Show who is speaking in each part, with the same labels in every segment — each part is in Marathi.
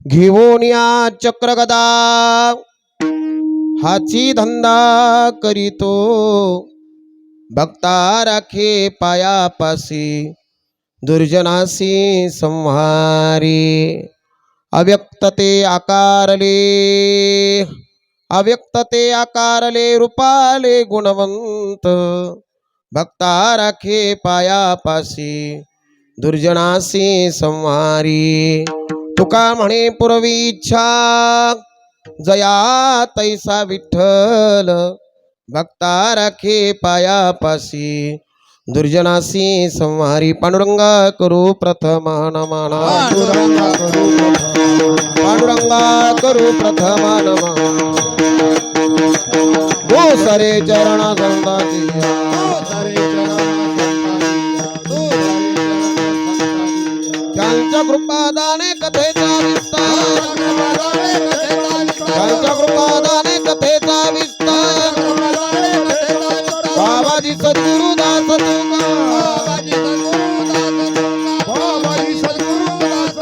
Speaker 1: घेऊन या चक्रगदा हाची धंदा करीतो भक्ता राखे पायापासी दुर्जनासी संहारी अव्यक्तते आकारले अव्यक्तते आकारले रूपाले गुणवंत भक्ता राखे पायापासी दुर्जनासी संहारी तुका म्हणे पूर्वी इच्छा जया तैसा विठ्ठल भक्ता राखे पायापासी दुर्जनासी संहारी पांडुरंगा करू प्रथम नमना पांडुरंगा करू प्रथम नमना गो सरे चरण संताची त्यांच्या कृपादाने कथेचा विस्तार त्यांच्या कृपादाने कथेचा विस्तार बाबाजी सद्गुरुदास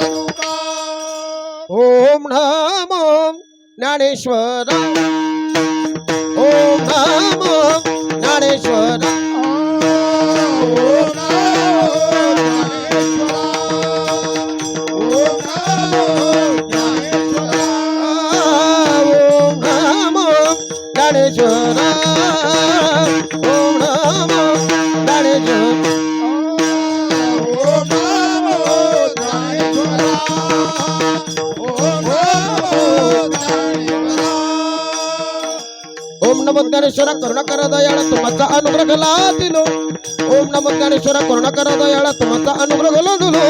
Speaker 1: तुका ओम नमो ज्ञानेश्वर ओम नमो ज्ञानेश्वर ज्ञानेश्वर करुणाकर दयाळ तुमचा अनुग्रह लादिलो ओम नमो ज्ञानेश्वर करुणाकर दयाळ तुमचा अनुग्रह लादिलो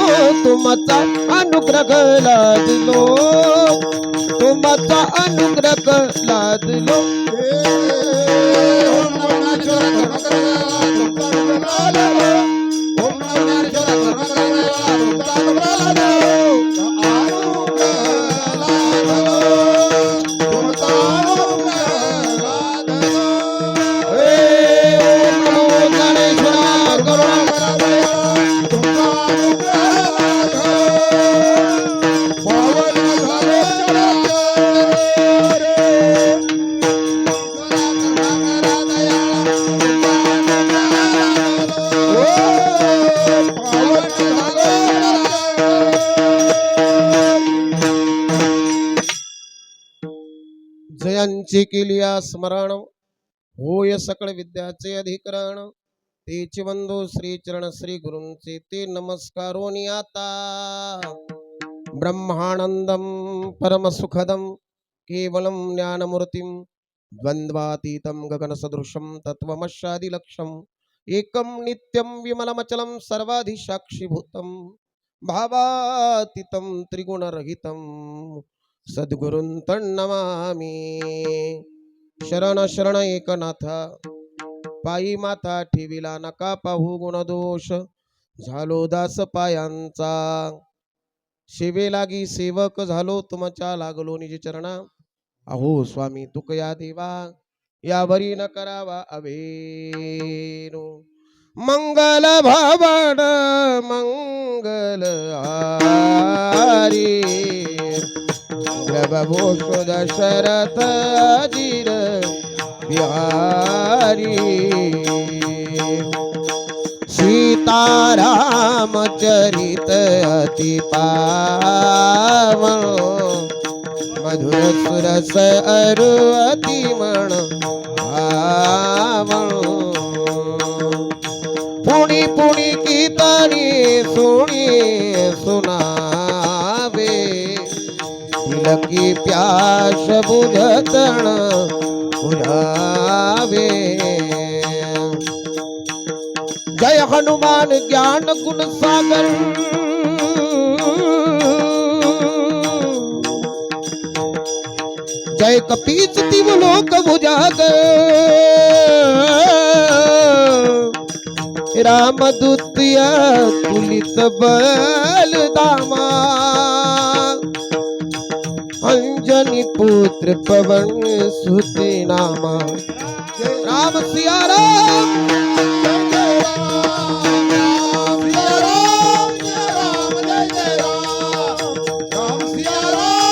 Speaker 1: तुमचा अनुग्रह लादिलो तुमचा अनुग्रह लादिलो ओम नमो ज्ञानेश्वर करुणाकर दयाळ तुमचा अनुग्रह लादिलो ओम नमो ज्ञानेश्वर करुणाकर दयाळ तुमचा अनुग्रह जयांची केलिया स्मरण होय सकळ विद्याचे अधिकरण तेची बंधू श्री चरण श्री गुरूंचे ते नमस्कारोनी आता ब्रह्मानंदम परम सुखदम केवलम ज्ञानमूर्तिम द्वंद्वातीतम गगन सदृशम तत्वमशादिलक्षम एकम नित्यम विमलमचलम सर्वाधिसाक्षीभूतम भावातीतम त्रिगुणरहितम सद्गुरुं नमामि शरण शरण एकनाथ पायी माथा ठेविला नका पाहू गुणदोष झालो दास पायांचा सेवे लागी सेवक झालो तुमच्या लागलो निज चरणा अहो स्वामी तुकया देवा यावरी न करावा अभेनो मंगल भावड मंगल आरी प्रभु दशरथ अजीर बिहारी सीताराम चरित अति पावन मधुर सुरस अरु अति मण भावन पुणी पुणी कीर्तनी सुनी सुनावे दिल की प्यास बुझतण बुझावे जय हनुमान ज्ञान गुण सागर जय कपीस तिव लोक भुजागर राम दूतिया तुलित बल दामा अंजनी पुत्र पवन सुत नामा राम सिया राम राम सिया राम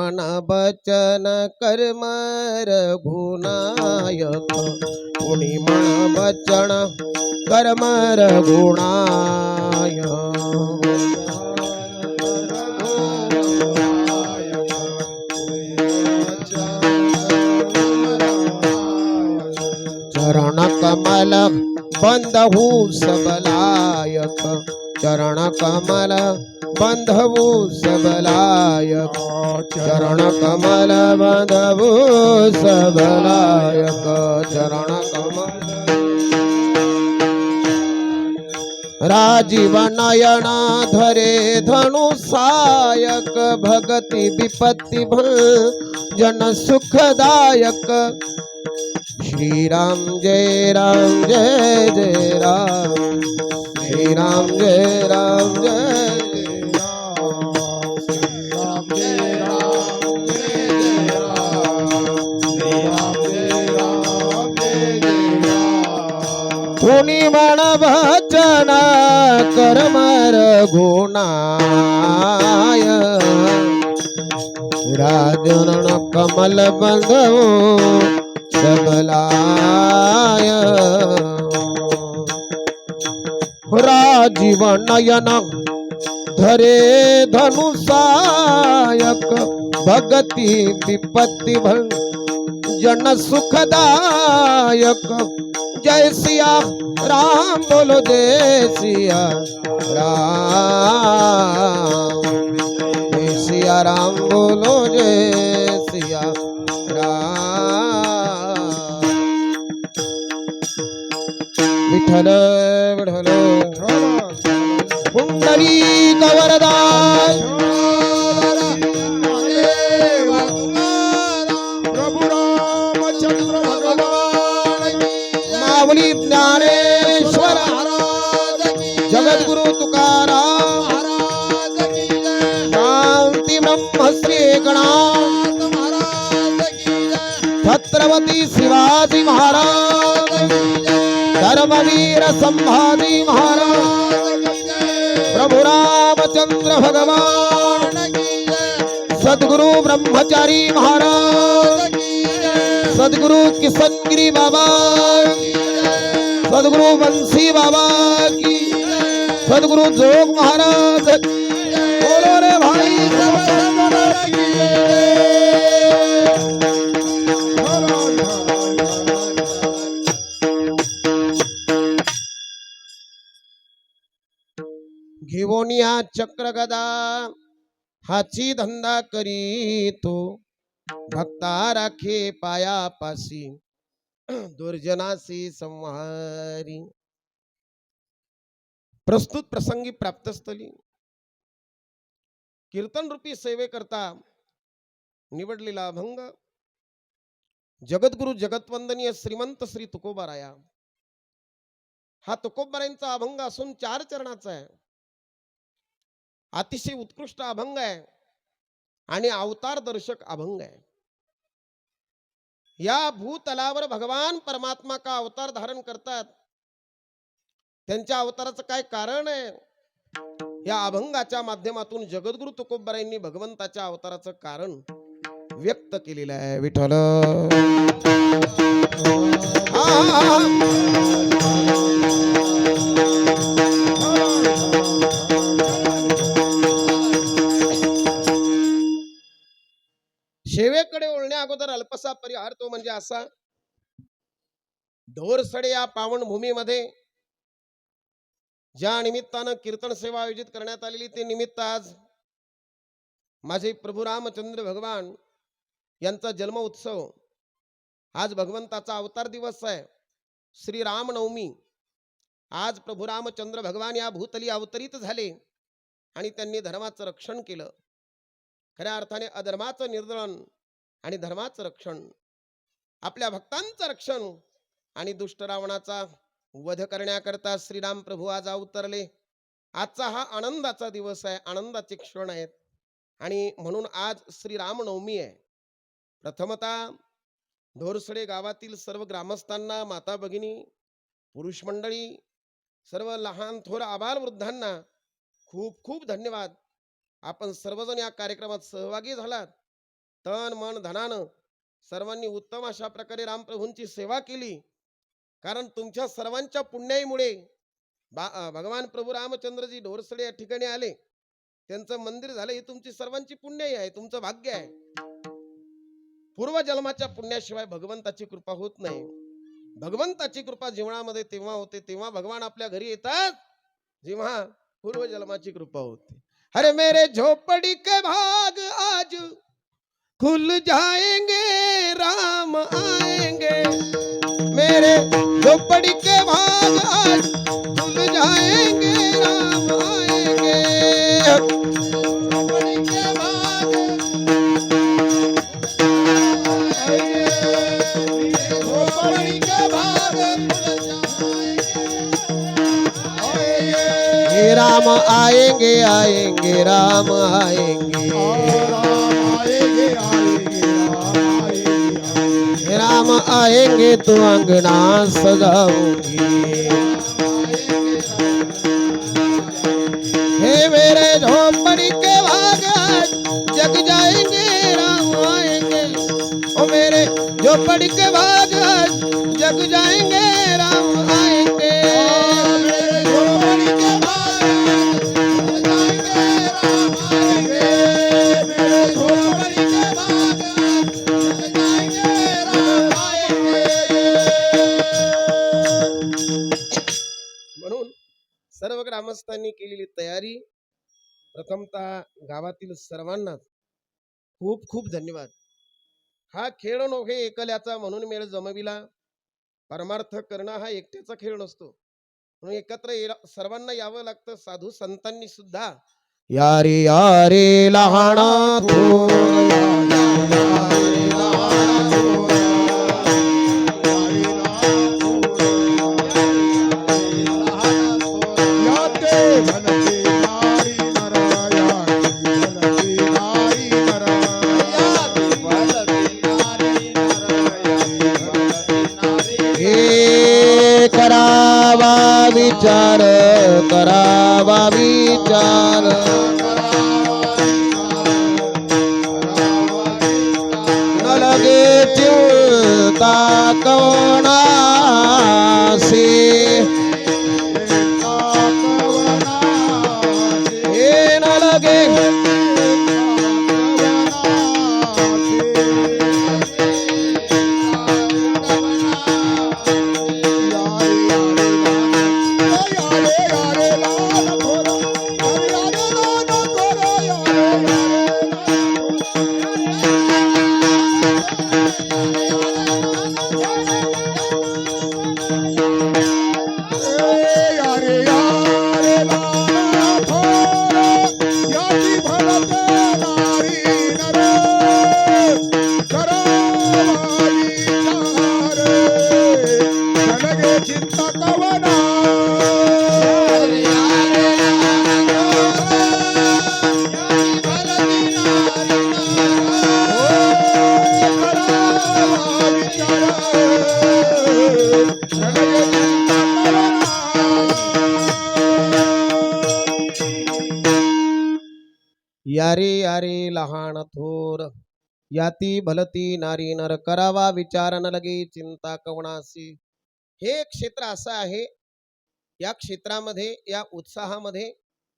Speaker 1: मन वचन कर्म रघुनायक कुणी मन वचन कर्म रघुनायक चरण कमल बंधु सबलायक चरण कमल बंधु सबलायक चरण कमल बंधु सबलायक चरण कमल राजीव नयन धरे धनु सायक भगति विपत्ति जन सुखदायक श्री राम जय जय राम श्री राम जय जय राम श्री राम जय जय राम श्री राम जय जय राम कुणी मन वचन कर्म रघुनाय राजन कमल बंधु सबलाय राजीव नयन धरे धनुषायक भगति विपत्ति जन सुखदायक जय सिया राम बोलो जय सिया राम बोलो जय सिया विठ्ठल विठ्ठल पुंडरी कवरदा प्रभु रामचंद्र भगवान माऊली ज्ञानेश्वर जगद्गुरु तुकाराम शांती ब्रह्म श्री गणाथ छत्रपती शिवाजी महाराज धर्मवीर संभाजी महाराज प्रभु रामचंद्र भगवान सद्गुरु ब्रह्मचारी महाराज सद्गुरु किशनगिरी बाबा सद्गुरु बंसी बाबा की सद्गुरु जोग महाराज बोलो रे भाई घेवोनिया चक्र गदा हाची धंदा करी तो भक्ता राखे पाया पासी दुर्जनासी संहारी प्रस्तुत प्रसंगी प्राप्तस्थली कीर्तन रूपी सेवे करता निवडलेला अभंग जगद्गुरु जगतवंदनीय श्रीमंत श्री तुकोबाराया हा तुकोबारायांचा अभंग असून 4 चरणाचा आहे. अतिशय उत्कृष्ट अभंग आहे आणि अवतार दर्शक अभंग आहे. या भूतलावर भगवान परमात्मा का अवतार धारण करतात. त्यांच्या अवताराचं काय कारण आहे या अभंगाच्या माध्यमातून जगद्गुरु तुकोबारायांनी भगवंताच्या अवताराचं कारण व्यक्त केलेलं आहे. विठ्ठल शेवेकडे वळण्या अगोदर अल्पसा परिहार तो म्हणजे असा ढोरसडे या पावन भूमीमध्ये ज्या निमित्तानं कीर्तन सेवा आयोजित करण्यात आलेली ते निमित्त आज माझे प्रभू रामचंद्र भगवान यांचा जन्म उत्सव. आज भगवंताचा अवतार दिवस आहे. श्री रामनवमी. आज प्रभू रामचंद्र भगवान या भूतली अवतरित झाले आणि त्यांनी धर्माचं रक्षण केलं. खऱ्या अर्थाने अधर्माचं निर्दलन आणि धर्माचं रक्षण, आपल्या भक्तांचं रक्षण आणि दुष्ट रावणाचा वध करण्याकरता श्रीराम प्रभू आज अवतरले. आजचा हा आनंदाचा दिवस आहे, आनंदाचे क्षण आहेत आणि म्हणून आज श्री रामनवमी आहे. प्रथमतः ढोरसडे गावातील सर्व ग्रामस्थांना, माता भगिनी, पुरुष मंडळी, सर्व लहान थोर आबाल वृद्धांना खूप खूप धन्यवाद. आपण सर्वजण या कार्यक्रमात सहभागी झालात तन मन धनानं सर्वांनी उत्तम अशा प्रकारे रामप्रभूंची सेवा केली. कारण तुमच्या सर्वांच्या पुण्याईमुळे भगवान प्रभू रामचंद्रजी ढोरसडे या ठिकाणी आले, त्यांचं मंदिर झालं, ही तुमची सर्वांची पुण्याई आहे, तुमचं भाग्य आहे. पूर्वजन्माच्या पुण्याशिवाय भगवंताची कृपा होत नाही. भगवंताची कृपा जीवनामध्ये तेव्हा होते, तेव्हा भगवान आपल्या घरी येतात जेव्हा पूर्वजन्माची कृपा होते. अरे मेरे झोपड़ी के भाग आज खुल जाएंगे, राम आएंगे. मेरे झोपड़ी के भाग आज खुल जाएंगे, राम आएंगे. झोपड़ी के भाग झोपड़ी के भाग राम आएंगे, आएंगे राम आएंगे, राम आएंगे तो अंगना सजाऊंगी. हे मेरे झोपड़ी के भाग जग जाएंगे, राम आएंगे. ओ मेरे झोपड़ी के भाग जग जाएंगे, राम आएंगे. म्हणून सर्व ग्रामस्थांनी केलेली तयारी, प्रथमतः गावातील सर्वांना खूप खूप धन्यवाद. हा खेळ नव्हे एकल्याचा, म्हणून मेळ जमविला. परमार्थ करणं हा एकट्याचा खेळ नसतो, म्हणून एकत्र सर्वांना यावं लागतं. साधू संतांनी सुद्धा यारे यारे लहाना करावा विचार, करावा विचार. न लगे चिंता कोणासी, हे न लगे यारे यारे लहान थोर, याती भलती नारी नर. करावा विचार न लगे चिंता कवणासी. हे क्षेत्र असं आहे, या क्षेत्रामध्ये या उत्साहामध्ये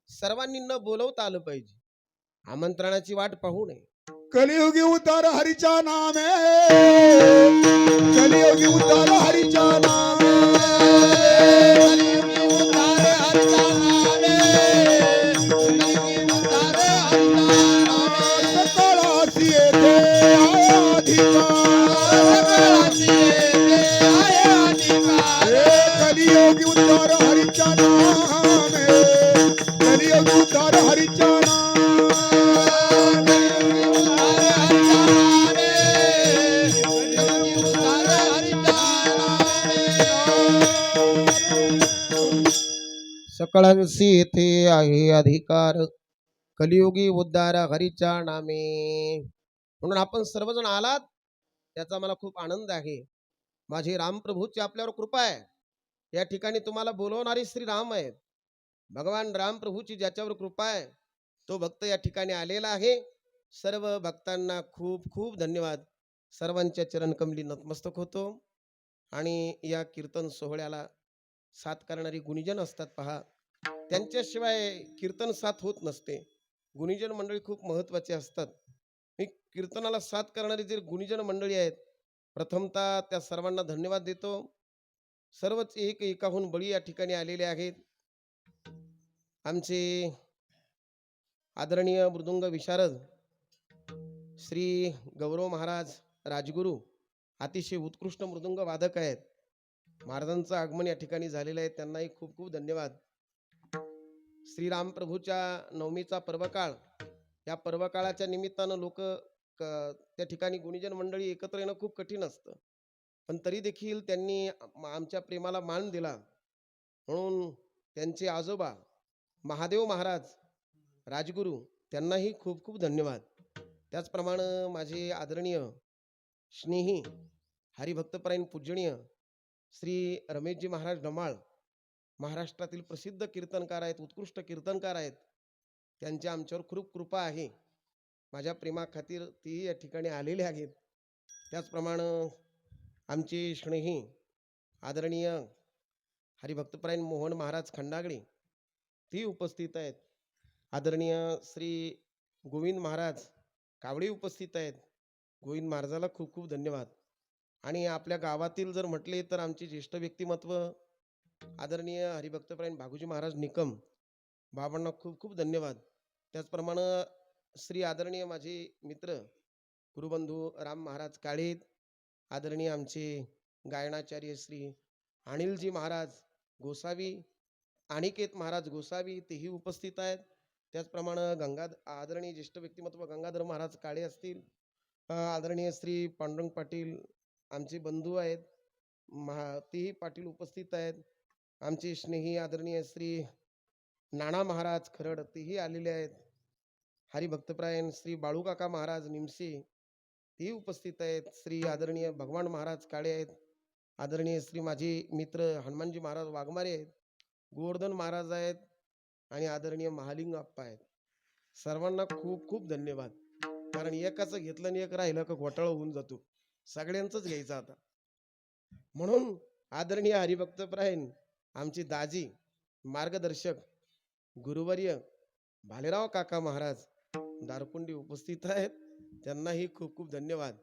Speaker 1: सर्वांनी न बोलवता आलं पाहिजे, आमंत्रणाची वाट पाहू नये.
Speaker 2: कलियुगी उद्धार हरीच्या नामे, कलियुगी उद्धार हरीच्या नामे, कलियुगी उद्धार हरीच्या नामे, कलियुगी उद्धार हरीच्या नामे. सकळासी येथे आहे अधिकार, सकळासी येथे आहे अधिकार. कलियुगी उद्धार हरीच्या नामे, कलियुगी उद्धार हरीच्या नामे.
Speaker 1: सकळांसी येथे आहे अधिकार, कलियुगी उद्धार हरीच्या नामे. म्हणून आपण सर्वजण आलात, त्याचा मला खूप आनंद आहे. माझी रामप्रभूची आपल्यावर कृपा आहे. या ठिकाणी तुम्हाला बोलवणारे श्री राम आहेत. भगवान रामप्रभूची ज्याच्यावर कृपा आहे तो भक्त या ठिकाणी आलेला आहे. सर्व भक्तांना खूप खूप धन्यवाद. सर्वांच्या चरणकमली नतमस्तक होतो. आणि या कीर्तन सोहळ्याला साथ करणारी गुणीजन असतात पहा, त्यांच्याशिवाय कीर्तन साथ होत नसते. गुणीजन मंडळी खूप महत्त्वाचे असतात. मी कीर्तनाला साथ करणारी जे गुणीजन मंडळी आहेत, प्रथमतः त्या सर्वांना धन्यवाद देतो. सर्वच एक एकाहून बळी या ठिकाणी आलेले आहेत. आमचे आदरणीय मृदुंग विशारद श्री गौरव महाराज राजगुरू अतिशय उत्कृष्ट मृदुंग वादक आहेत. महाराजांचं आगमन या ठिकाणी झालेलं आहे, त्यांनाही खूप खूप धन्यवाद. श्रीराम प्रभूच्या नवमीचा पर्वकाळ, या पर्वकाळाच्या निमित्तानं लोक त्या ठिकाणी गुणीजन मंडळी एकत्र येणं खूप कठीण असतं, पण तरी देखील त्यांनी आमच्या प्रेमाला मान दिला. म्हणून त्यांचे आजोबा महादेव महाराज राजगुरू त्यांनाही खूप खूप धन्यवाद. त्याचप्रमाणे माझे आदरणीय स्नेही हरिभक्तपरायण पूजनीय श्री रमेशजी महाराज डमाळ, महाराष्ट्रातील प्रसिद्ध कीर्तनकार आहेत, उत्कृष्ट कीर्तनकार आहेत. त्यांच्या आमच्यावर खूप कृपा आहे. माझ्या प्रेमाखातीर तेही या ठिकाणी आलेले आहेत. त्याचप्रमाणे आमचे स्नेही आदरणीय हरिभक्तपरायण मोहन महाराज खंडागळे ती उपस्थित आहेत. आदरणीय श्री गोविंद महाराज कावडे उपस्थित आहेत. गोविंद महाराजाला खूप खूप धन्यवाद. आणि आपल्या गावातील जर म्हटले तर आमचे ज्येष्ठ व्यक्तिमत्व आदरणीय हरिभक्तपरायण भागुजी महाराज निकम, बाबांना खूप खूप धन्यवाद. त्याचप्रमाणे श्री आदरणीय माझे मित्र गुरुबंधू राम महाराज काळेत, आदरणीय आमचे गायनाचार्य श्री अनिलजी महाराज गोसावी, अनिकेत महाराज गोसावी तेही उपस्थित आहेत. त्याचप्रमाणे आदरणीय ज्येष्ठ व्यक्तिमत्व गंगाधर महाराज काळे असतील, आदरणीय श्री पांडुरंग पाटील आमचे बंधू आहेत, तेही पाटील उपस्थित आहेत. आमचे स्नेही आदरणीय श्री नाना महाराज खरड तेही आलेले आहेत. हरिभक्तपरायण श्री बाळूकाका महाराज निमसे तेही उपस्थित आहेत. श्री आदरणीय भगवान महाराज काळे आहेत. आदरणीय श्री माझे मित्र हनुमानजी महाराज वाघमारे आहेत, गोवर्धन महाराज आहेत आणि आदरणीय महालिंग आप्पा आहेत. सर्वांना खूप खूप धन्यवाद. कारण एकाचं घेतलं आणि एक राहिलं का घोटाळा होऊन जातो, सगळ्यांचंच घ्यायचं आता. म्हणून आदरणीय हरिभक्तपरायण आमचे दाजी मार्गदर्शक गुरुवर्य भालेराव काका महाराज दारकुंडी उपस्थित आहेत, त्यांनाही खूप खूप धन्यवाद.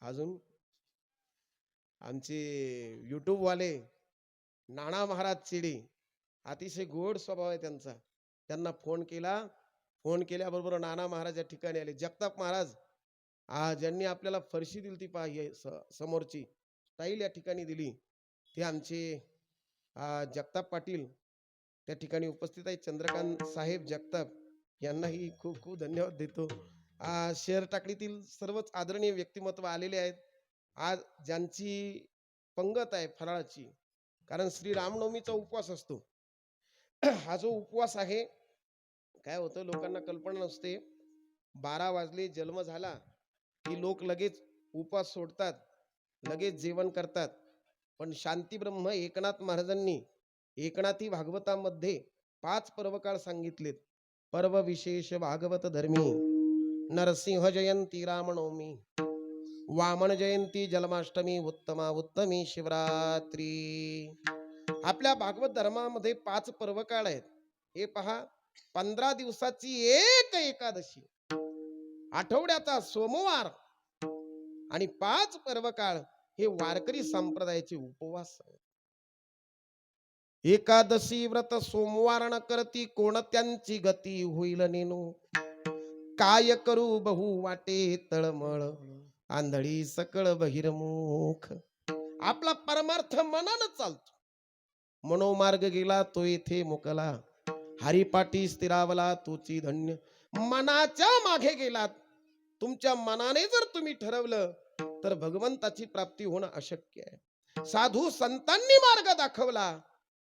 Speaker 1: अजून आमचे युट्यूब वाले नाना महाराज चिडी, अतिशय गोड स्वभाव आहे त्यांचा. त्यांना फोन केल्याबरोबर नाना महाराज या ठिकाणी आले. जगताप महाराज ज्यांनी आपल्याला फरशी दिली ती पाहिजे समोरची स्टाईल या ठिकाणी दिली, ते आमचे जगताप पाटील त्या ठिकाणी उपस्थित आहेत. चंद्रकांत साहेब जगताप यांनाही खूप खूप धन्यवाद देतो. शेअर टाकडीतील सर्वच आदरणीय व्यक्तिमत्व आलेले आहेत. आज ज्यांची पंगत आहे फराळाची, कारण श्री रामनवमीचा उपवास असतो. हा जो उपवास आहे, काय होतं लोकांना कल्पना नसते, 12 वाजले जन्म झाला की लोक लगेच उपवास सोडतात, लगेच जेवण करतात. पण शांती ब्रह्म एकनाथ महाराजांनी एकनाथी भागवतामध्ये 5 पर्वकाळ सांगितलेत. पर्व विशेष भागवत धर्मी, नरसिंह जयंती रामनवमी, वामन जयंती जन्माष्टमी, उत्तमी शिवरात्री. आपल्या भागवत धर्मामध्ये 5 पर्वकाळ आहेत. हे पहा, 15 दिवसाची एक एकादशी, आठवड्याचा सोमवार आणि 5 पर्वकाळ हे वारकरी संप्रदायाचे उपवास आहेत. एकादशी व्रत सोमवार न करती, कोणत्यांची गती होईल नेनो. काय करू बहु वाटे तळमळ, आंधळी सकळ बहिर्मुख. आपला परमार्थ मनानं चालतो, मनोमार्ग गेला तो येथे मुकला. हरिपाठी स्थिरावला तोची धन्य. मनाच्या मागे गेलात, तुमच्या मनाने जर तुम्ही ठरवलं तर भगवंताची प्राप्ती होणं अशक्य आहे. साधू संतांनी मार्ग दाखवला,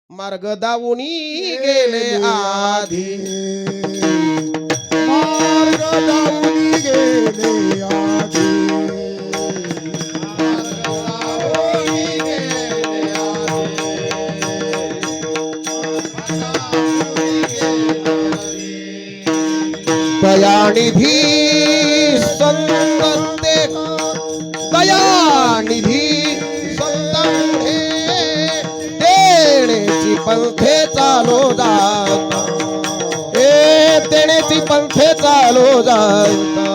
Speaker 1: मार्ग दावुनी गेले आधी,
Speaker 2: मार्ग दावुनी गेले आधी.
Speaker 1: तेनेची पंथे चालो जाता, ए तेनेची पंथे चालो जाता.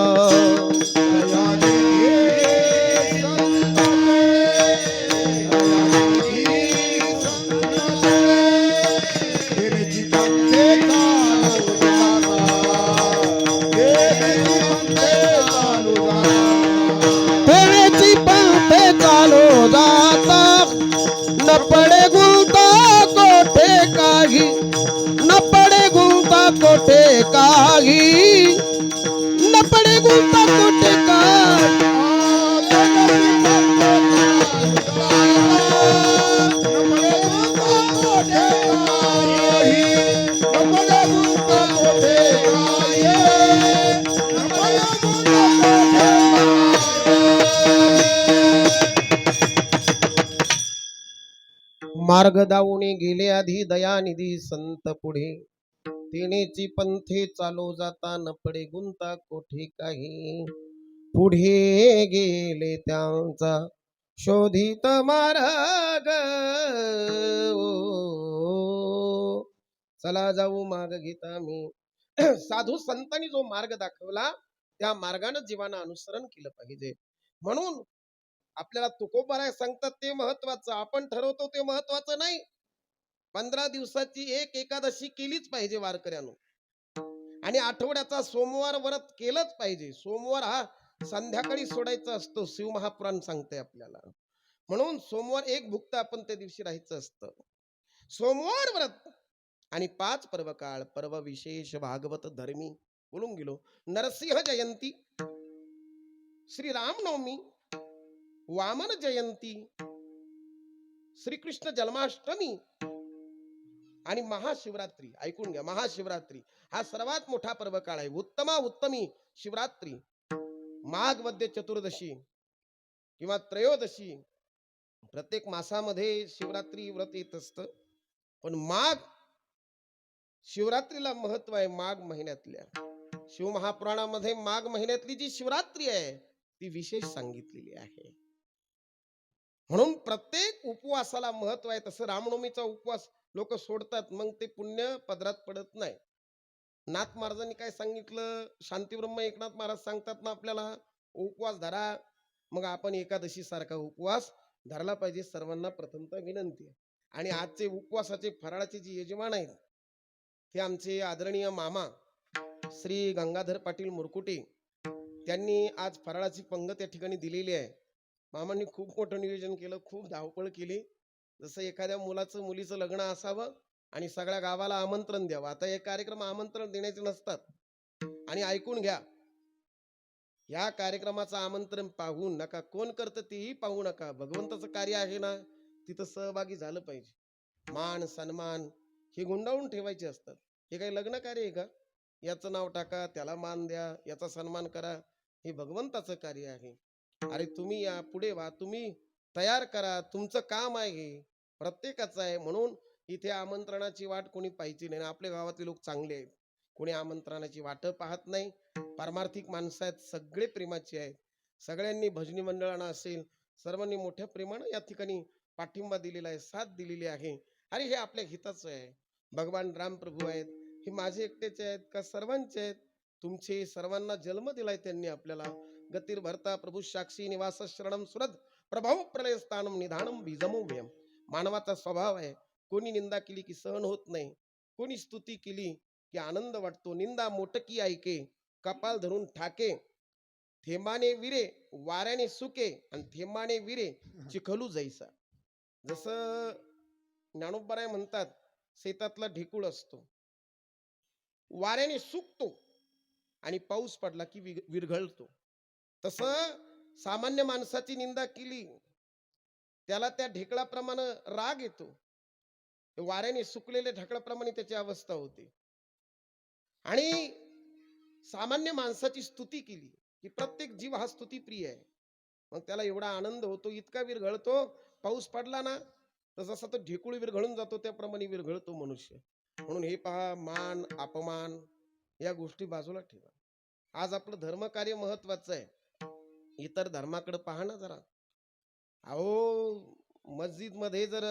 Speaker 1: तेनेची पंथे चालो जाता, न पडे गुंता कोठे काही, न पडे गुंता कोठे काही, न पडे गुंता कोठे काही. मार्ग दावणे गेले आधी दयानिधी संत पुढे, तेनेची पंथे चालो जाता, न पडे गुंता कोठे काही. पुढे गेले त्यांचा शोधित मार्ग, चला जाऊ मार्ग घेता मी. साधू संतांनी जो मार्ग दाखवला त्या मार्गाने जीवानं अनुसरण केलं पाहिजे. म्हणून आपल्याला तुकोबाराय सांगतात ते महत्वाचं, आपण ठरवतो ते महत्वाचं नाही. 15 दिवसाची एक एकादशी केलीच पाहिजे वारकऱ्यानं, आणि आठवड्याचा सोमवार व्रत केलंच पाहिजे. सोमवार हा संध्याकाळी सोडायचा असतो, शिव महापुराण सांगते आपल्याला. म्हणून सोमवार एक भुक्त आपण त्या दिवशी राहायचं असतं. सोमवार व्रत आणि 5 पर्व काळ, पर्व विशेष भागवत धर्मी बोलून गेलो. नरसिंह जयंती, श्री रामनवमी, वामन जयंती, श्रीकृष्ण जन्माष्टमी आणि महाशिवरात्री. ऐकून घ्या, महाशिवरात्री हा सर्वात मोठा पर्व काळ आहे. उत्तमा उत्तमी शिवरात्री, माघ मध्य चतुर्दशी किंवा त्रयोदशी, प्रत्येक मासामध्ये शिवरात्री व्रत येत असतं. पण माघ शिवरात्रीला महत्व आहे. माघ महिन्यातल्या शिव महापुराणामध्ये माघ महिन्यातली जी शिवरात्री आहे ती विशेष सांगितलेली आहे. म्हणून प्रत्येक उपवासाला महत्व आहे. तसं रामनवमीचा उपवास लोक सोडतात, मग ते पुण्य पदरात पडत नाही. नाथ महाराजांनी काय सांगितलं, शांतीब्रह्म एकनाथ महाराज सांगतात ना आपल्याला, उपवास धरा. मग आपण एकादशी सारखा उपवास धरला पाहिजे. सर्वांना प्रथमतः विनंती आहे. आणि आजचे उपवासाचे फराळाचे जे यजमान आहेत ते आमचे आदरणीय मामा श्री गंगाधर पाटील मुरकुटे, त्यांनी आज फराळाची पंगत या ठिकाणी दिलेली आहे. मामांनी खूप मोठं नियोजन केलं, खूप धावपळ केली. जसं एखाद्या मुलाचं मुलीचं लग्न असावं आणि सगळ्या गावाला आमंत्रण द्यावं. आता हे कार्यक्रम आमंत्रण देण्याचे नसतात. आणि ऐकून घ्या, या कार्यक्रमाचं आमंत्रण पाहून नका, कोण करतं तेही पाहू नका. भगवंताचं कार्य आहे ना, तिथं सहभागी झालं पाहिजे. मान सन्मान हे गुंडाळून ठेवायचे असतात. हे काही लग्न कार्य आहे का? याचं नाव टाका, त्याला मान द्या, याचा सन्मान करा. हे भगवंताचं कार्य आहे. अरे तुम्ही या, पुढे व्हा, तुम्ही तयार करा, तुमचं काम आहे, हे प्रत्येकाचं आहे. म्हणून इथे आमंत्रणाची वाट कोणी पाहायची नाही. आपल्या गावातले लोक चांगले आहेत, कोणी आमंत्रणाची वाट पाहत नाही. पारमार्थिक माणसं आहेत, सगळे प्रेमाचे आहेत. सगळ्यांनी भजनी मंडळांना असेल, सर्वांनी मोठ्या प्रेमानं या ठिकाणी पाठिंबा दिलेला आहे, साथ दिलेली आहे. अरे हे आपल्या हिताचं आहे. भगवान राम प्रभू आहेत, हे माझे एकटेचे आहेत का? सर्वांचे आहेत. तुमचे सर्वांना जन्म दिलाय त्यांनी आपल्याला. गतीर भरता प्रभू साक्षी निवास शरणम सुरद प्रभाव प्रलय स्थानम निधानम बीजमो व्यम. मानवाचा स्वभाव आहे, कोणी निंदा केली की सहन होत नाही, कोणी स्तुती केली की आनंद वाटतो. निंदा मोटकी ऐके, कपाल धरून ठाके, थेंबाने विरे वाऱ्याने सुके, आणि थेंबाने विरे चिखलू जैसा. जसं ज्ञानोबराय म्हणतात, शेतातला ढेकूळ असतो, वाऱ्याने सुकतो आणि पाऊस पडला की विरघळतो. तसं सामान्य माणसाची निंदा केली त्याला त्या ढेकळाप्रमाणे राग येतो. वाऱ्याने सुकलेल्या ढेकळाप्रमाणे त्याची अवस्था होते. आणि सामान्य माणसाची स्तुती केली की प्रत्येक जीव हा स्तुती प्रिय आहे, मग त्याला एवढा आनंद होतो, इतका विरघळतो. पाऊस पडला ना तर जसा तो ढेकूळ विरघळून जातो त्याप्रमाणे विरघळतो मनुष्य. म्हणून हे पहा, मान अपमान या गोष्टी बाजूला ठेवा. आज आपलं धर्म कार्य महत्वाचं आहे. इतर धर्माकडे पहा ना जरा. अहो मस्जिद मध्ये जर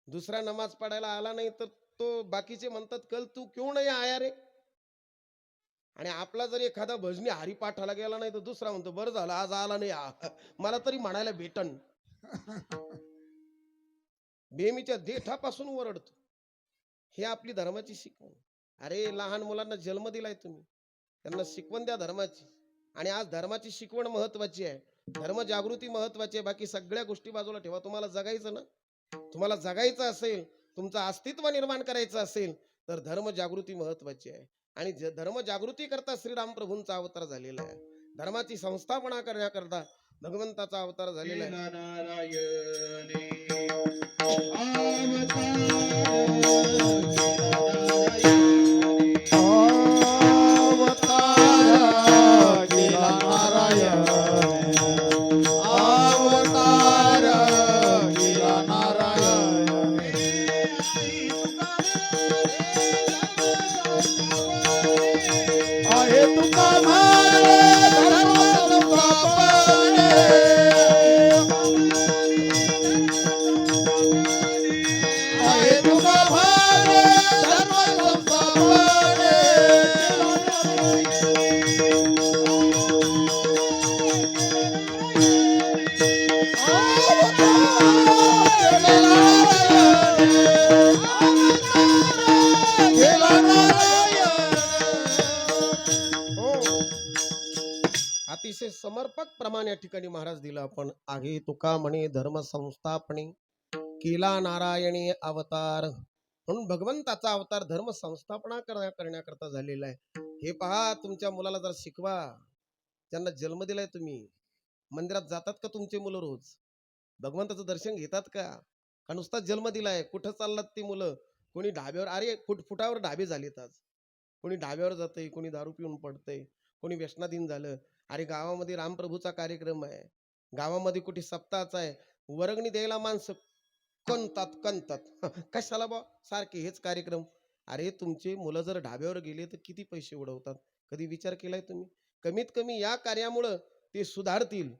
Speaker 1: दुसरा नमाज पडायला आला नाही तर तो बाकीचे म्हणतात कल तू क्यों नाही आया रे. आणि आपला जर एखादा भजनी हरिपाठाला गेला नाही तर दुसरा म्हणतो बरं झालं आज आला नाही मला तरी म्हणायला भेटन. बेमीच्या देठापासून ओरडतो. हे आपली धर्माची शिकवण. अरे लहान मुलांना जन्म दिलाय तुम्ही, त्यांना शिकवण द्या धर्माची. आणि आज धर्माची शिकवण महत्वाची आहे, धर्म जागृती महत्वाची आहे. बाकी सगळ्या गोष्टी बाजूला ठेवा. तुम्हाला जगायचं ना, तुम्हाला जगायचं असेल, तुमचं अस्तित्व निर्माण करायचं असेल तर धर्म जागृती महत्वाची आहे. आणि धर्म जागृती करता श्रीराम प्रभूंचा अवतार झालेला आहे. धर्माची संस्थापना करण्याकरता भगवंताचा अवतार झालेला आहे.
Speaker 2: नारायणे अवतार केला नारायण अवतार केला नारायण आहे तुका मारे धर्म संस्थापने आहे तुका मारे धर्म संस्थापने
Speaker 1: अतिशय समर्पक प्रमाण या ठिकाणी महाराज दिलं आपण. आहे तुका म्हणे धर्म संस्थापने केला नारायणी अवतार. म्हणून भगवंताचा अवतार धर्म संस्थापना करण्याकरता झालेला आहे. हे पहा, तुमच्या मुलाला जर शिकवा. ज्यांना जन्म दिलाय तुम्ही, मंदिरात जातात का तुमचे मुलं रोज? भगवंताचं दर्शन घेतात का? का नुसता जन्म दिलाय? कुठं चाललात ती मुलं? कोणी ढाब्यावर, अरे फुटावर ढाबे झालेत आज. कोणी ढाब्यावर जातंय, कोणी दारू पिऊन पडतंय, कोणी व्यसनाधीन झालं. अरे गावामध्ये रामप्रभूचा कार्यक्रम आहे, गावामध्ये कुठे सप्ताहाचा आहे, वर्गणी द्यायला माणसं कणतात. कशाला बा सारखे हेच कार्यक्रम? अरे तुमचे मुलं जर ढाब्यावर गेले तर किती पैसे उडवतात? कधी विचार केलाय तुम्ही? कमीत कमी या कार्यामुळं ते सुधारतील,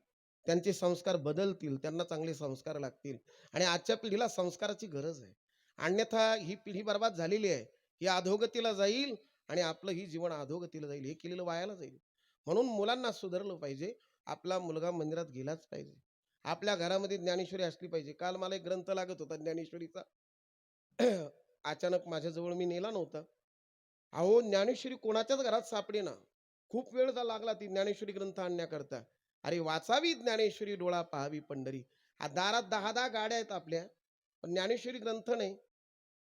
Speaker 1: त्यांचे संस्कार बदलतील, त्यांना चांगले संस्कार लागतील. आणि आजच्या पिढीला संस्काराची गरज आहे. अन्यथा ही पिढी बर्बाद झालेली आहे. ही अधोगतीला जाईल आणि आपलं ही जीवन अधोगतीला जाईल. हे केलेलं वायाला जाईल. म्हणून मुलांना सुधारलं पाहिजे. आपला मुलगा मंदिरात गेलाच पाहिजे. आपल्या घरामध्ये ज्ञानेश्वरी असली पाहिजे. काल मला एक ग्रंथ लागत होता ज्ञानेश्वरीचा. अचानक माझ्याजवळ मी नेला नव्हता. अहो ज्ञानेश्वरी कोणाच्याच घरात सापडेना. खूप वेळ लागला ती ज्ञानेश्वरी ग्रंथ आणण्याकरता. अरे वाचावी ज्ञानेश्वरी डोळा पाहावी पंढरी. दारात 10 गाड्या आहेत आपल्या, पण ज्ञानेश्वरी ग्रंथ नाही.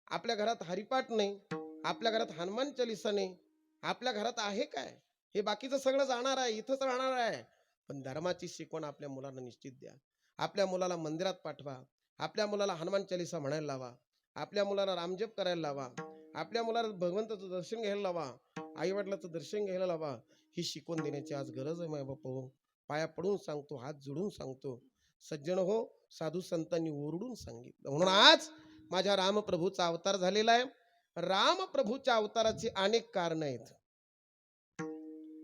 Speaker 1: आपल्या घरात हरिपाठ नाही, आपल्या घरात हनुमान चालीसा नाही. आपल्या घरात आहे काय? हे बाकीचं सगळं जाणार आहे, इथंच राहणार आहे. पण धर्माची शिकवण आपल्या मुलांना निश्चित द्या. आपल्या मुलाला मंदिरात पाठवा. आपल्या मुलाला हनुमान चालीसा म्हणायला लावा. आपल्या मुलाला रामजप करायला लावा. आपल्या मुलाला भगवंताचं दर्शन घ्यायला लावा. आई वडिलाचं दर्शन घ्यायला लावा. ही शिकवण देण्याची आज गरज आहे माय बापू. पाया पडून सांगतो, हात जोडून सांगतो. सज्जन हो, साधू संतांनी ओरडून सांगितलं. म्हणून आज माझ्या रामप्रभूचा अवतार झालेला आहे. रामप्रभूच्या अवताराची अनेक कारण आहेत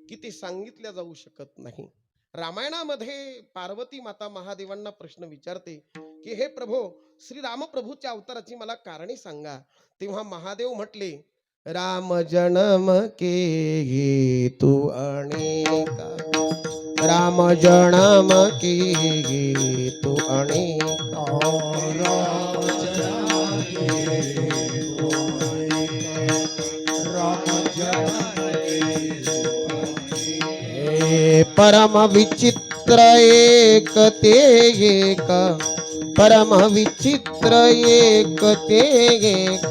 Speaker 1: की ते सांगितल्या जाऊ शकत नाही. रामायणामध्ये पार्वती माता महादेवांना प्रश्न विचारते की हे प्रभो, श्री रामप्रभूच्या अवताराची मला कारणे सांगा. तेव्हा महादेव म्हटले, राम जन्म के हेतु अनेका, राम जन्म के हेतु अनेका, परम विचित्र एक ते एक, परम विचित्र एक ते एक.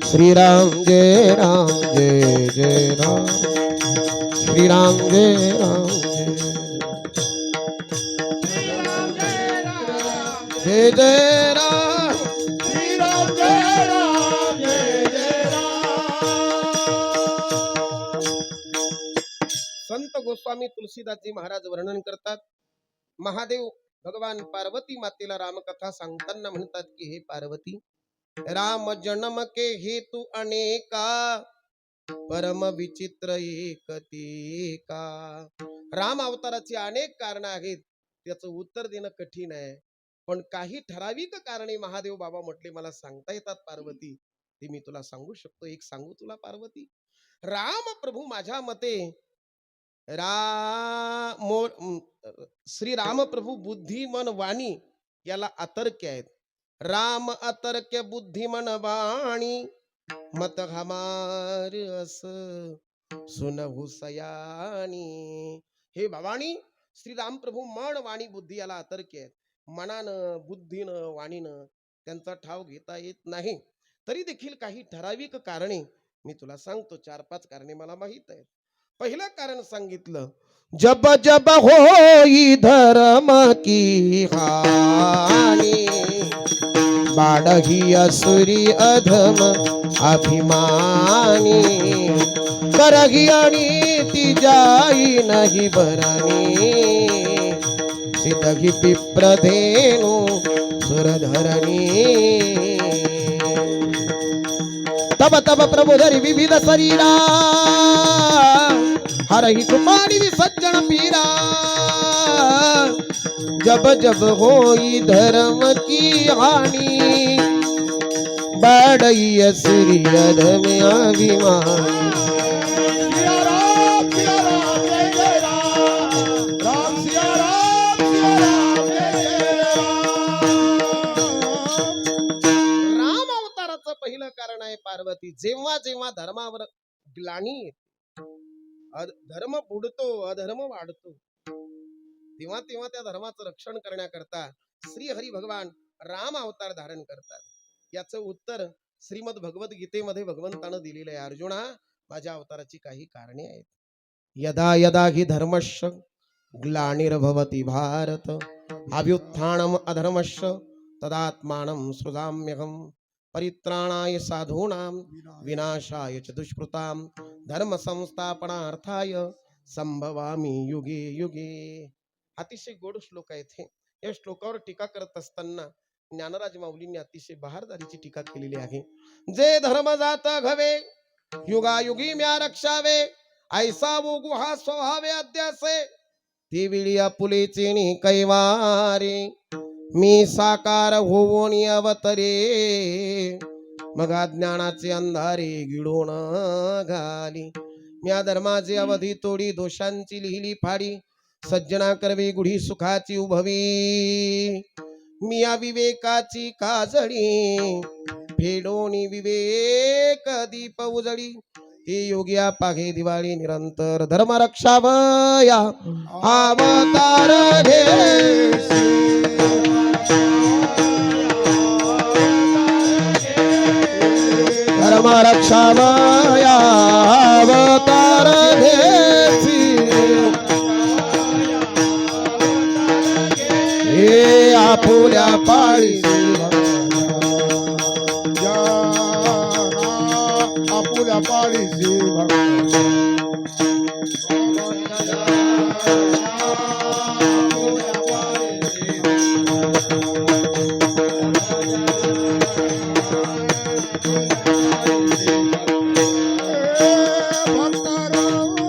Speaker 1: श्रीराम जय राम जय जय राम, श्रीराम जय राम जय जय राम,
Speaker 2: श्रीराम जय राम जय जय राम.
Speaker 1: संत गोस्वामी तुलसीदासजी महाराज वर्णन करतात. महादेव भगवान पार्वती मातेला रामकथा सांगताना म्हणतात की हे पार्वती, राम जन्म के हेतु अनेका, परम विचित्र एक ते का. राम अवताराची अनेक कारण आहेत, त्याचं उत्तर देणं कठीण आहे. पण काही ठराविक कारणे महादेव बाबा म्हटले मला सांगता येतात पार्वती, ते मी तुला सांगू शकतो. एक सांगू तुला पार्वती. राम प्रभू माझ्या मते श्री राम प्रभू बुद्धी मन वाणी याला अतर्क्य आहेत. राम अतर्क्य बुद्धी मन वाणी मत हमार अस सुनहु सयानी. हे भवानी, श्री राम प्रभू मन वाणी बुद्धी याला अतर्क्य आहेत. मनानं बुद्धीनं वाणीनं त्यांचा ठाव घेता येत नाही. तरी देखील काही ठराविक कारणे मी तुला सांगतो. 4-5 कारणे मला माहित आहेत. पहिलं कारण सांगितलं, जब जब होई धर्म की हानी बाडही असुरी अधम अभिमानी करही आणि ती जाई नाही बरणी सिद्धही विप्रधेनु सुरधरणी. तब तब प्रबोधरी विविध शरीरा हरहि कुमारी सज्जन पीरा जब जब होई धर्म की हानि बढ़ई असुरी अधम अभिमानी.
Speaker 2: सिया राम जय जय राम, राम सिया राम जय जय राम.
Speaker 1: राम अवताराचं पहिलं कारण आहे पार्वती. जेव्हा जेव्हा धर्मावर ग्लानी येते, धर्म बुडतो अधर्म वाढतो, तेव्हा तेव्हा त्या धर्माचं रक्षण करण्याकरता श्री हरी भगवान राम अवतार धारण करतात. याचं उत्तर श्रीमद भगवत गीतेमध्ये भगवंतानं दिलेलं आहे. अर्जुना, माझ्या अवताराची काही कारणे आहेत. यदा यदा हि धर्मस्य ग्लानिर्भवति भारत अभ्युत्थानम् अधर्मस्य तदात्मानं सृजाम्यहम् परित्राणाय साधूनां विनाशाय च दुष्कृतां धर्म संस्थापनार्थाय संभवामि युगे युगे. अतिशय गोड श्लोक आहेत हे. या श्लोकावर टीका करत असताना ज्ञानराज माऊलींनी अतिशय बहारदारीची टीका केलेली आहे. जे धर्म जात घवे युगायुगी म्या रक्षावे ऐसा वो गुहा स्वभावे अध्यासे ती वेळी आपुलेचे नि कैवारे मी साकार होऊन अवतरे मग ज्ञानाचे अंधारे गिळून घाली. म्या धर्माचे अवधी तोडी दोषांची लिहिली फाडी सज्जना करवे गुढी सुखाची उभवी मी विवेकाची काजळी फेडोनी विवेक दीप उजळी हे योग्या पाघे दिवाळी निरंतर धर्म रक्षावया अवतार घे. धर्म रक्षावया अवतार घेसी हे आपुल्या पाळी
Speaker 2: आपुल्या पाळीसी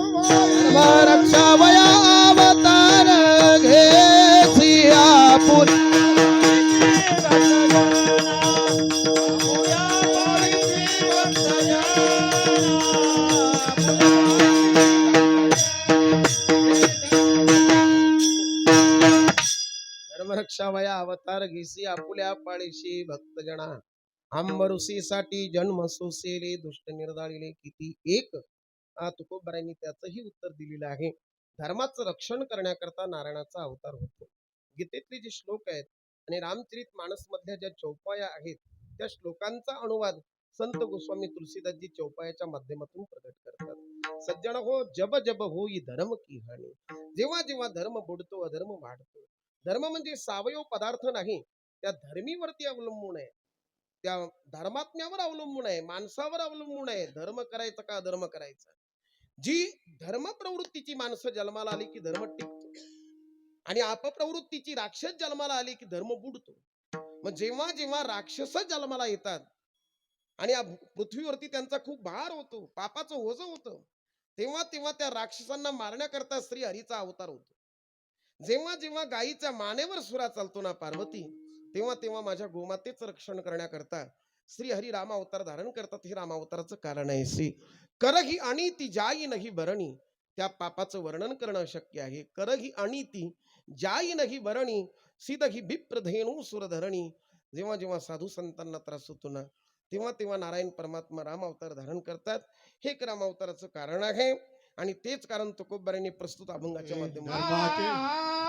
Speaker 1: धर्म रक्षावया अवतार घेसी आपुल्या धर्मरक्षावया अवतार घेसी आपुल्या पाळीशी भक्तजना आंबरुसीसाठी जन्म सोसेले दुष्ट निर्दाळिले किती एक. तुकोबरायांनी त्याचंही उत्तर दिलेलं आहे. धर्माचं रक्षण करण्याकरता नारायणाचा अवतार होतो. गीतेतले जे श्लोक आहेत आणि रामचरित मानस मधल्या ज्या चौपाया आहेत त्या श्लोकांचा अनुवाद संत गोस्वामी तुलसीदासजी चौपायाच्या माध्यमातून प्रकट करतात. सज्जन हो जब जब होई धर्म की हानी. जेव्हा जेव्हा धर्म बुडतो अधर्म वाढतो. धर्म म्हणजे सावयव पदार्थ नाही, त्या धर्मीवरती अवलंबून आहे, त्या धर्मात्म्यावर अवलंबून आहे, माणसावर अवलंबून आहे. धर्म करायचा का अधर्म करायचा. जी धर्म प्रवृत्तीची माणसं जन्माला आली की धर्म टिकतो आणि अपप्रवृत्तीची राक्षस जन्माला आली की धर्म बुडतो. मग जेव्हा जेव्हा राक्षस जन्माला येतात आणि पृथ्वीवरती त्यांचा खूप भार होतो, पापाचं ओझं होतं, तेव्हा तेव्हा त्या राक्षसांना मारण्याकरता श्री हरीचा अवतार होतो. जेव्हा जेव्हा गायीच्या मानेवर सुरा चालतो ना पार्वती, तेव्हा तेव्हा माझ्या गोमातेचं रक्षण करण्याकरता श्री हरी राम अवतार धारण करतात. हे राम अवताराचं कारण आहे. श्री करही आणि ती जाई नाही बरणी, त्या पापाचं वर्णन करणं अशक्य आहे. करही आणि ती जाई नाही बरणी, सीतही बिप्रधेनू सुरधरणी. जेव्हा जेव्हा साधू संतांना त्रास होतो ना, तेव्हा तेव्हा नारायण परमात्मा राम अवतार धारण करतात. हे एक राम अवताराचं कारण आहे आणि तेच कारण तुकोबारांनी प्रस्तुत अभंगाच्या माध्यमातून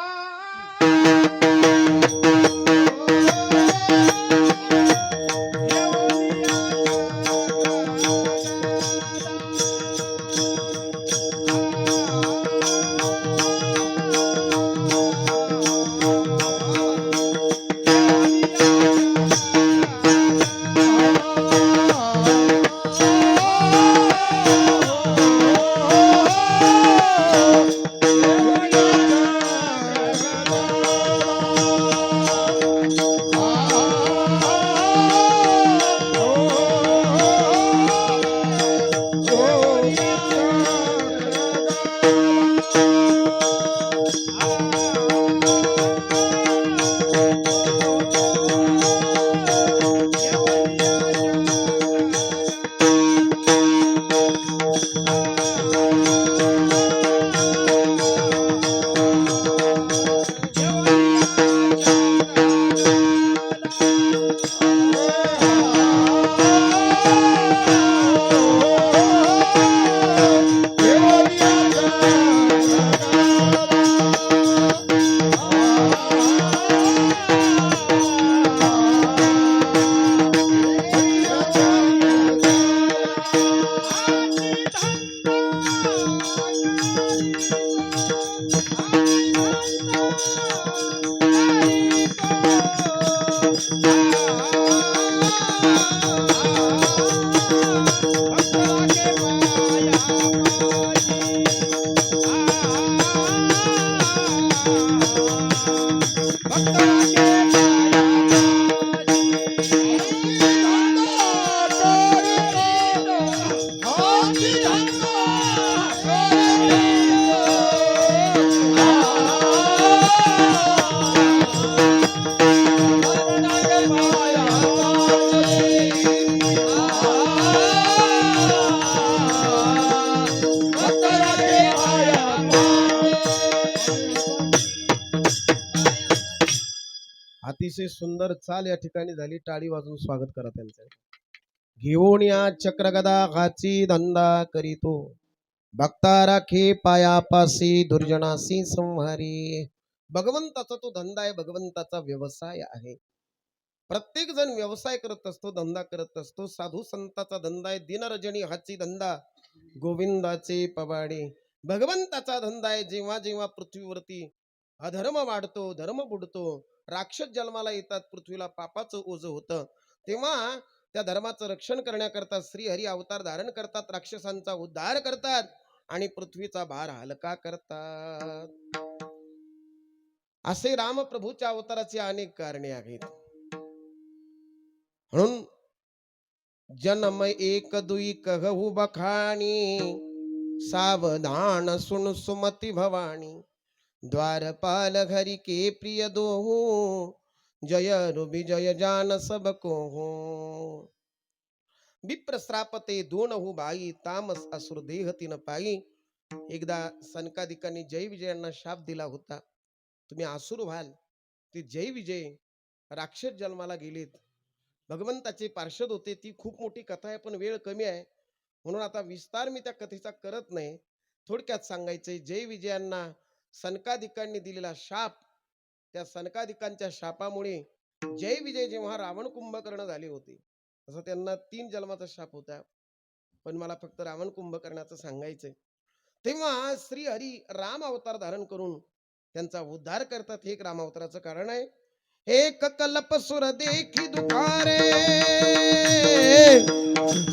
Speaker 1: अतिशय सुंदर चाल या ठिकाणी झाली. टाळी वाजून स्वागत करा त्यांचं. घेऊन या चक्रगदा हाची धंदा करीतो, भक्ता राखे पायापासी दुर्जनासी संहारी. भगवंताचा तो धंदा आहे, भगवंताचा व्यवसाय आहे. प्रत्येक जण व्यवसाय करत असतो, धंदा करत असतो. साधू संताचा धंदा आहे दिनरजनी हाची धंदा, गोविंदाचे पवाडे. भगवंताचा धंदा आहे जेव्हा जेव्हा पृथ्वीवरती अधर्म वाढतो, धर्म बुडतो, राक्षस जन्माला येतात, पृथ्वीला पापाचं ओझं होतं, तेव्हा त्या धर्माचं रक्षण करण्याकरता श्री हरी अवतार धारण करतात, राक्षसांचा उद्धार करतात आणि पृथ्वीचा भार हलका करतात. असे रामप्रभूच्या अवताराचे अनेक कारणे आहेत. म्हणून जन्म एक दुई कहू बखाणी, सावधान सुन सुमती भवानी. द्वारपाल घरी के प्रिय दोहू, जय रुबी जय जान सब को हो. विप्र श्रापते दोन हो बाई, तामस असुर देह तीन पायी. एकदा सनकादिकांनी जय विजयांना शाप दिला होता, तुम्ही असुर व्हाल. ते जय विजय राक्षस जन्माला गेलेत, भगवंताचे पार्षद होते. ती खूप मोठी कथा आहे, पण वेळ कमी आहे म्हणून आता विस्तार मी त्या कथेचा करत नाही. थोडक्यात सांगायचंय, जय विजयांना सनकादिकांनी दिलेला शाप, त्या सनकादिकांच्या शापामुळे जय विजय जेव्हा रावण कुंभकर्ण झाले होते, तसं त्यांना 3 जन्माचा शाप होता, पण मला फक्त रावण कुंभकर्णाचं सांगायचंय. तेव्हा श्री हरी राम अवतार धारण करून त्यांचा उद्धार करतात. हे एक राम अवताराचं कारण आहे. एक कल्प सुर देखी दुखारे,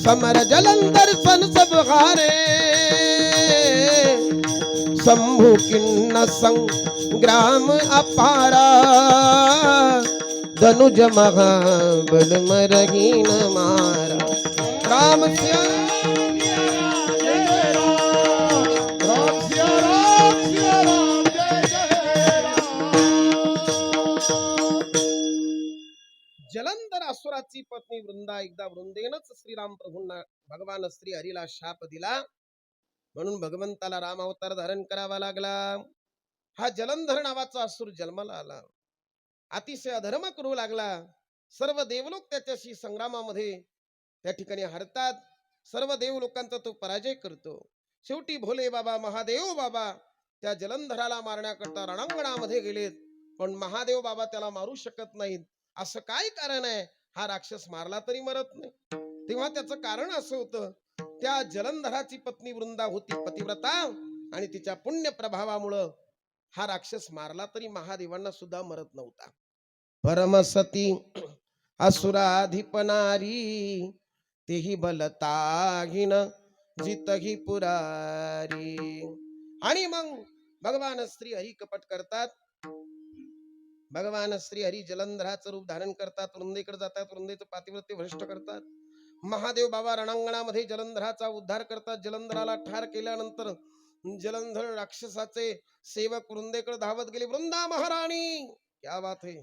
Speaker 1: समर जलंधर सन सब हारे. शंभु किन्न संग्राम अपारा, धनुज महाबल मरहीन मारा. राम सिया असुराची पत्नी वृंदा एकदा वृंदेनच श्रीराम प्रभूंना भगवान श्री हरीला शाप दिला, म्हणून भगवंताला राम अवतार धारण करावा लागला. हा जलंधर नावाचा असुर जन्माला आला, अतिशय अधर्म करू लागला. सर्व देवलोक त्याच्याशी संग्रामामध्ये त्या ठिकाणी हरतात. सर्व देव लोकांचा तो पराजय करतो. शेवटी भोले बाबा महादेव बाबा त्या जलंधराला मारण्याकरता रणांगणामध्ये गेलेत, पण महादेव बाबा त्याला मारू शकत नाहीत. असं काय कारण आहे? हा राक्षस मारला तरी मरत नाही. तेव्हा त्याचं कारण असं होतं, त्या जलंधराची पत्नी वृंदा होती पतिव्रता, आणि तिच्या पुण्य प्रभावामुळं हा राक्षस मारला तरी महादेवांना सुद्धा मरत नव्हता. परमसती असुराधिपनारी, तेही बलताहीन जितही पुरारी. आणि मग भगवान श्री हरी कपट करतात. भगवान श्री हरी जलंधराचं रूप धारण करतात, वृंदेकडे जातात, वृंदेचं पातिव्रत्य भ्रष्ट करतात. महादेव बाबा रणांगणामध्ये जलंधराचा उद्धार करतात. जलंधराला ठार केल्यानंतर जलंधर राक्षसाचे सेवक वृंदेकडे धावत गेले. वृंदा महाराणी, क्या बात है,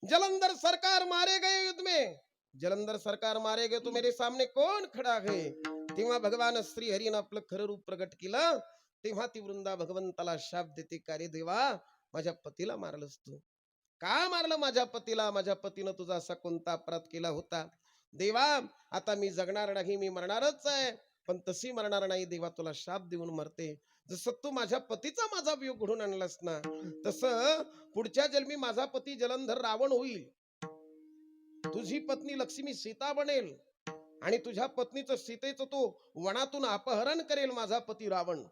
Speaker 1: जलंधर सरकार मारे गए युद्ध में, जलंधर सरकार मारे गए तो मेरे सामने कौन खड़ा है? तेव्हा भगवान श्री हरीनं आपलं खरं रूप प्रगट केलं. तेव्हा ती वृंदा भगवंताला शाप देते, का रे देवा, माझ्या पतीला मारलंस तू, का मारलं माझ्या पतीला? माझ्या पतीनं तुझा असा कोणता अपराध केला होता? देवा, आता मी जगणार नाही, मी मरणारच आहे, पण तशी मरणार नाही देवा, तुला शाप देऊन मरते. जसं तू माझ्या पतीचा माझा वियोग घडून आणलास ना, तसं पुढच्या जन्मी माझा पती जलंधर रावण होईल, तुझी पत्नी लक्ष्मी सीता बनेल, आणि तुझ्या पत्नीचं सीतेचं तो वनातून अपहरण करेल माझा पती रावण.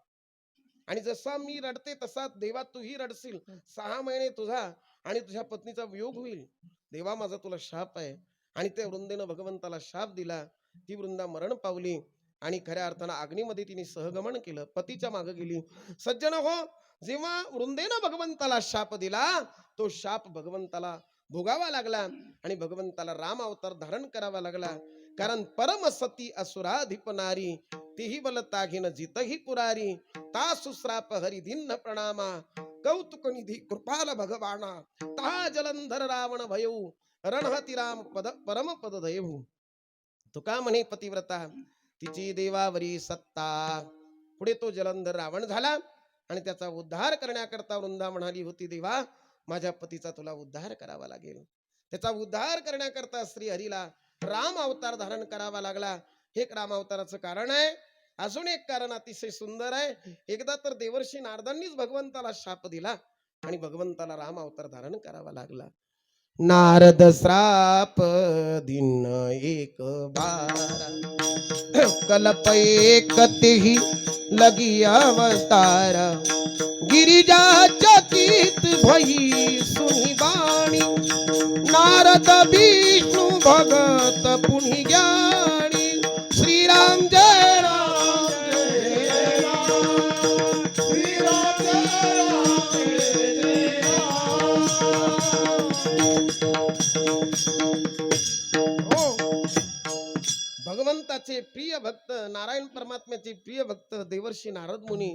Speaker 1: आणि जसा मी रडते तसा देवा तूही रडशील. 6 महिने तुझा आणि तुझ्या पत्नीचा वियोग होईल. देवा, माझा तुला शाप आहे. आणि त्या वृंदेनं भगवंताला शाप दिला. ती वृंदा मरण पावली आणि खऱ्या अर्थानं अग्नीमध्ये तिने सहगमन केलं, पतीच्या मागे गेली. सज्जन हो, जेव्हा वृंदेनं भगवंताला शाप दिला, तो शाप भगवंताला भोगावा लागला आणि भगवंताला राम अवतार धारण करावा लागला. कारण परमसती असुराधिपनारी, तेही बलता घेण जितही पुरारी, ता सुश्राप हरिधिन्न प्रणामा, कौतुक निधी कृपाल भगवाना, ता जलंधर रावण भयऊ, रणहती राम पद परम पद दयऊ. तुका म्हणे पतिव्रता, तिची देवावरी सत्ता. पुढे तो जलंधर रावण झाला आणि त्याचा उद्धार करण्याकरता वृंदा म्हणाली होती, देवा, माझ्या पतीचा तुला उद्धार करावा लागेल. त्याचा उद्धार करण्याकरता श्री हरीला राम अवतार धारण करावा लागला. हे राम अवताराचं कारण आहे. अजून एक कारण अतिशय सुंदर आहे. एकदा तर देवर्षी नारदांनीच भगवंताला शाप दिला आणि भगवंताला राम अवतार धारण करावा लागला. नारद श्राप दिन एक बार, कल्प एक तेही लगी अवतार, गिरिजा चकित भई सुनी बाणी, नारद विष्णु भगत पुनि ज्ञानी, श्रीराम जय राम जय राम, श्रीराम जय राम जय राम. भगवंताचे प्रिय भक्त, नारायण परमात्म्याचे प्रिय भक्त देवर्षी नारद मुनी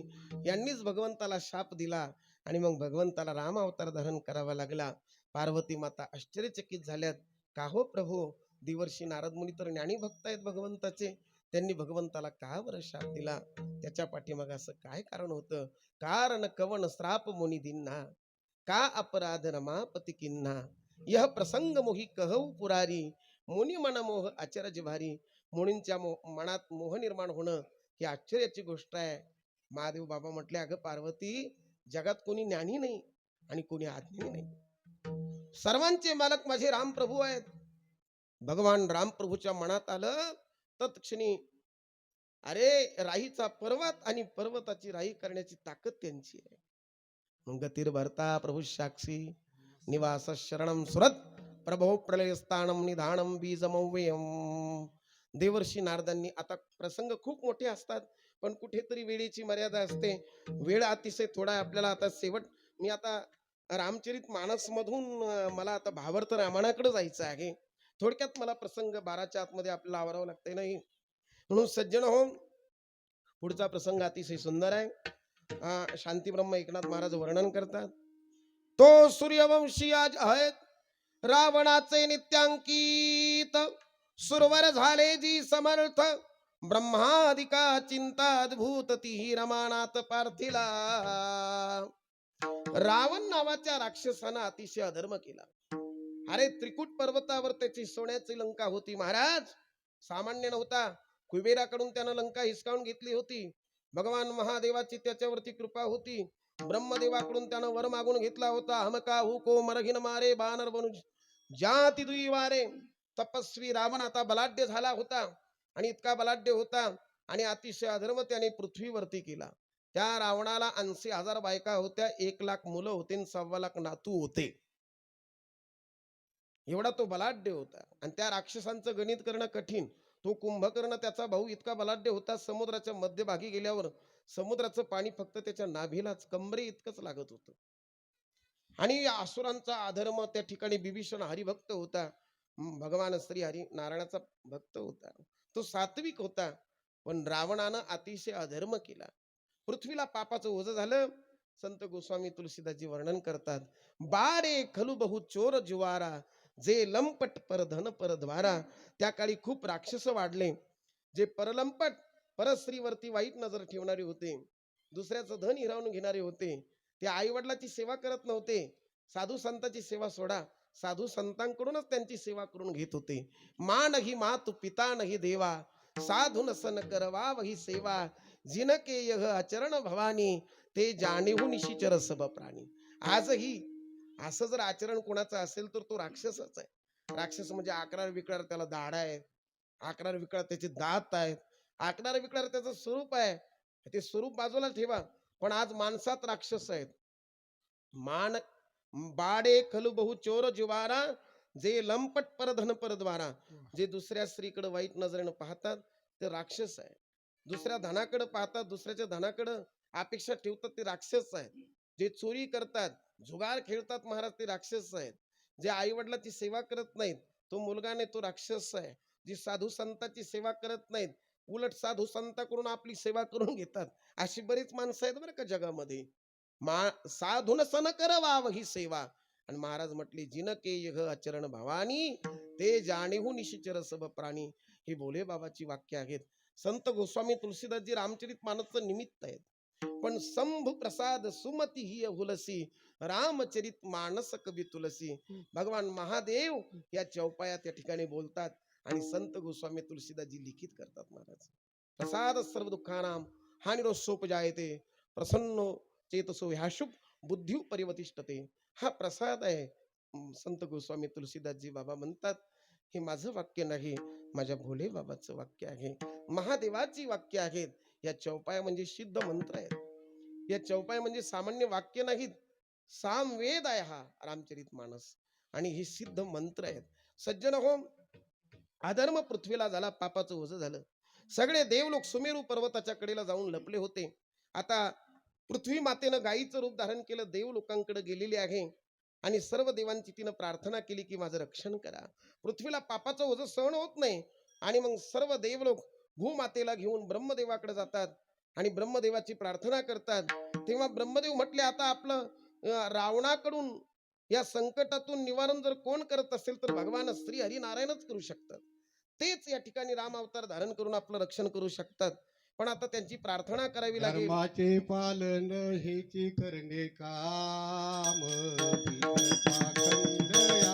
Speaker 1: यांनीच भगवंताला शाप दिला आणि मग भगवंताला राम अवतार धारण करावा लागला. पार्वती माता आश्चर्यचकित झाल्यात, का हो प्रभू, देवर्षी नारद मुनी तर ज्ञानी भक्त आहेत भगवंताचे, त्यांनी भगवंताला का बरं शाप दिला? त्याच्या पाठीमाग असं काय कारण होतं? कारण कवन श्राप मुनी दिन्ना, का अपराध रमापती किन्ना, यह प्रसंग मोही कहू पुरारी, मुनी मन मोह अचरज भारी. मुनींच्या मनात मोह निर्माण होणं ही आश्चर्याची गोष्ट आहे. महादेव बाबा म्हटले, अगं पार्वती, जगात कोणी ज्ञानी नाही आणि कोणी आज्ञानी नाही, सर्वांचे मालक माझे राम प्रभू आहेत. भगवान राम प्रभूच्या मनात आलं तत्क्षणी, अरे राईचा पर्वत आणि पर्वताची राई करण्याची ताकद त्यांची आहे. गतीर भरता प्रभू साक्षी, निवास शरणम सुरत, प्रभो प्रलयस्थानम निधानम बीजमव्ययम. देवर्षी नारदांनी, आता प्रसंग खूप मोठे असतात पण कुठेतरी वेळेची मर्यादा असते. वेळ अतिशय थोडा आहे आपल्याला. आता शेवट मी आता रामचरित मानस मधून मला आता भावार्थ रामायणाकडे जायचं आहे. थोडक्यात मला प्रसंग 12च्या आतमध्ये आपल्याला आवरावं लागतंय नाही. म्हणून सज्जन हो, पुढचा प्रसंग अतिशय सुंदर आहे. शांती ब्रह्म एकनाथ महाराज वर्णन करतात. तो सूर्यवंशी आज आहेत, रावणाचे नित्यांकित सुरवर झाले जी समर्थ ब्रह्मादिका चिंताद्भूत ती रमानात पार्थिला. रावण नावाच्या राक्षसानं अतिशय अधर्म केला. अरे त्रिकुट पर्वतावर त्याची सोन्याची लंका होती महाराज, सामान्य नव्हता. कुबेराकडून त्यानं लंका हिसकावून घेतली होती. भगवान महादेवाची त्याच्यावरती कृपा होती. ब्रह्मदेवाकडून त्यानं वर मागून घेतला होता. हमका हुको मरघिन मारे बानर बनू जाती दुई वारे. तपस्वी रावण आता बलाढ्य झाला होता आणि इतका बलाढ्य होता आणि अतिशय अधर्म त्याने पृथ्वीवरती केला. त्या रावणाला 80,000 बायका होत्या, 1,00,000 मुलं होते आणि 1,25,00,000 नातू होते. एवढा तो बलाढ्य होता. आणि त्या राक्षसांचं गणित करणं कठीण. तो कुंभकर्ण त्याचा भाऊ इतका बलाढ्य होता, समुद्राच्या मध्यभागी गेल्यावर समुद्राचं पाणी फक्त त्याच्या नाभीलाच कमरे इतकंच लागत होतं. आणि या असुरांचा अधर्म, त्या ठिकाणी बिभीषण हरिभक्त होता, भगवान श्री हरी नारायणाचा भक्त होता, तो सात्विक होता. पण रावणानं अतिशय अधर्म केला. पृथ्वीला पापाचं ओझं झालं. संत गोस्वामी तुलसीदासजी वर्णन करतात, बारे खलु बहु चोर जुवारा जे लंपट परधन परद्वारा. त्या काळी खूप राक्षस वाढले, जे परलंपट परस्त्रीवरती वाईट नजर ठेवणारे होते, दुसऱ्याचं धन हिरावून घेणारे होते. ते आई वडिलाची सेवा करत नव्हते. साधू संतांची सेवा सोडा, साधू संतांकडूनच त्यांची सेवा करून घेत होते. मा नाही मातु पिता नाही देवा साधू नसन करवा वही सेवा जिनके यह आचरण भवानी ते जाणीहून निशिचर सब प्राणी. आजही असं जर आचरण कोणाचं असेल तर तो राक्षसच आहे. राक्षस म्हणजे आकार विकार त्याला दाढ आहे, आकार विकार त्याचे दात आहेत, आकार विकार त्याचं स्वरूप आहे. ते स्वरूप बाजूला ठेवा, पण आज माणसात राक्षस आहेत. मान बाडे खलु बहु चोर जुवारा जे लंपट परधन परद्वारा. जे दुसऱ्या स्त्रीकडे वाईट नजरेनं पाहतात ते राक्षस आहे. दुसऱ्या धनाकडे पाहतात, दुसऱ्याच्या धनाकडे अपेक्षा ठेवतात ते राक्षस आहेत. जे चोरी करतात, जुगार खेळतात महाराज, ते राक्षस आहेत. जे आई वडिलाची सेवा करत नाहीत, तो मुलगा नाही, तो राक्षस आहे. जी साधू संतांची सेवा करत नाहीत, उलट साधू संतांकडून आपली सेवा करून घेतात, अशी बरीच माणसं आहेत बरं का जगामध्ये. साधून सन करवाव ही सेवा. आणि महाराज म्हटले, जिनके यह आचरण भवानी ते जाणीहू निशिचर सब प्राणी. हे भोले बाबाची वाक्य आहेत. संत गोस्वामी तुलसीदासजी रामचरित मानसचं निमित्त आहेत. पण शंभू प्रसाद सुमती ही हुलसी रामचरित मानस कवी तुलसी. भगवान महादेव या चौपाया त्या ठिकाणी बोलतात आणि संत गोस्वामी तुलसीदासजी लिखित करतात. महाराज, प्रसाद सर्व दुःखानाम हानिरोसोपजायते प्रसन्नो चेतसो ह्याशुभ बुद्धी परिवतिष्ठते. हा प्रसाद आहे. संत गोस्वामी तुलसीदासजी बाबा म्हणतात, हे माझं वाक्य नाही, माझ्या भोले बाबाचं वाक्य आहे, महादेवाची वाक्य आहेत. या चौपाया म्हणजे सिद्ध मंत्र आहेत. या चौपाया म्हणजे सामान्य वाक्य नाहीत, सामवेद आहे हा रामचरित मानस. आणि हे सिद्ध मंत्र आहेत. सज्जन हो, अधर्म पृथ्वीला झाला, पापाचं ओझं झालं. सगळे देवलोक सुमेरू पर्वताच्या कडेला जाऊन लपले होते. आता पृथ्वी मातेनं गायीचं रूप धारण केलं, देव लोकांकडे गेलेली आहे आणि सर्व देवांची तिनं प्रार्थना केली की माझं रक्षण करा. पृथ्वीला पापाचं ओझं सहन होत नाही. आणि मग सर्व देवलोक भूमातेला घेऊन ब्रह्मदेवाकडे जातात आणि ब्रह्मदेवाची प्रार्थना करतात. तेव्हा ब्रह्मदेव म्हटले, आता आपलं रावणाकडून या संकटातून निवारण जर कोण करत असेल तर भगवान श्री हरी नारायणच करू शकतात. तेच या ठिकाणी राम अवतार धारण करून आपलं रक्षण करू शकतात. पण आता त्यांची प्रार्थना करावी लागेल.
Speaker 2: धर्माचे पालन हेची करणे काम पाखंड या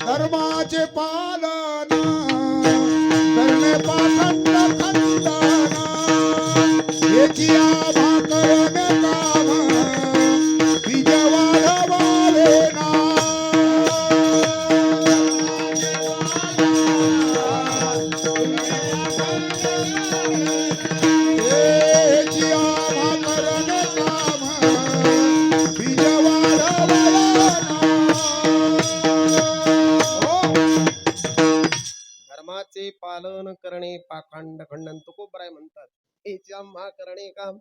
Speaker 2: धर्माचे
Speaker 1: खांड खंडन तुकोबराय म्हणतात हेच्या मा करणे काम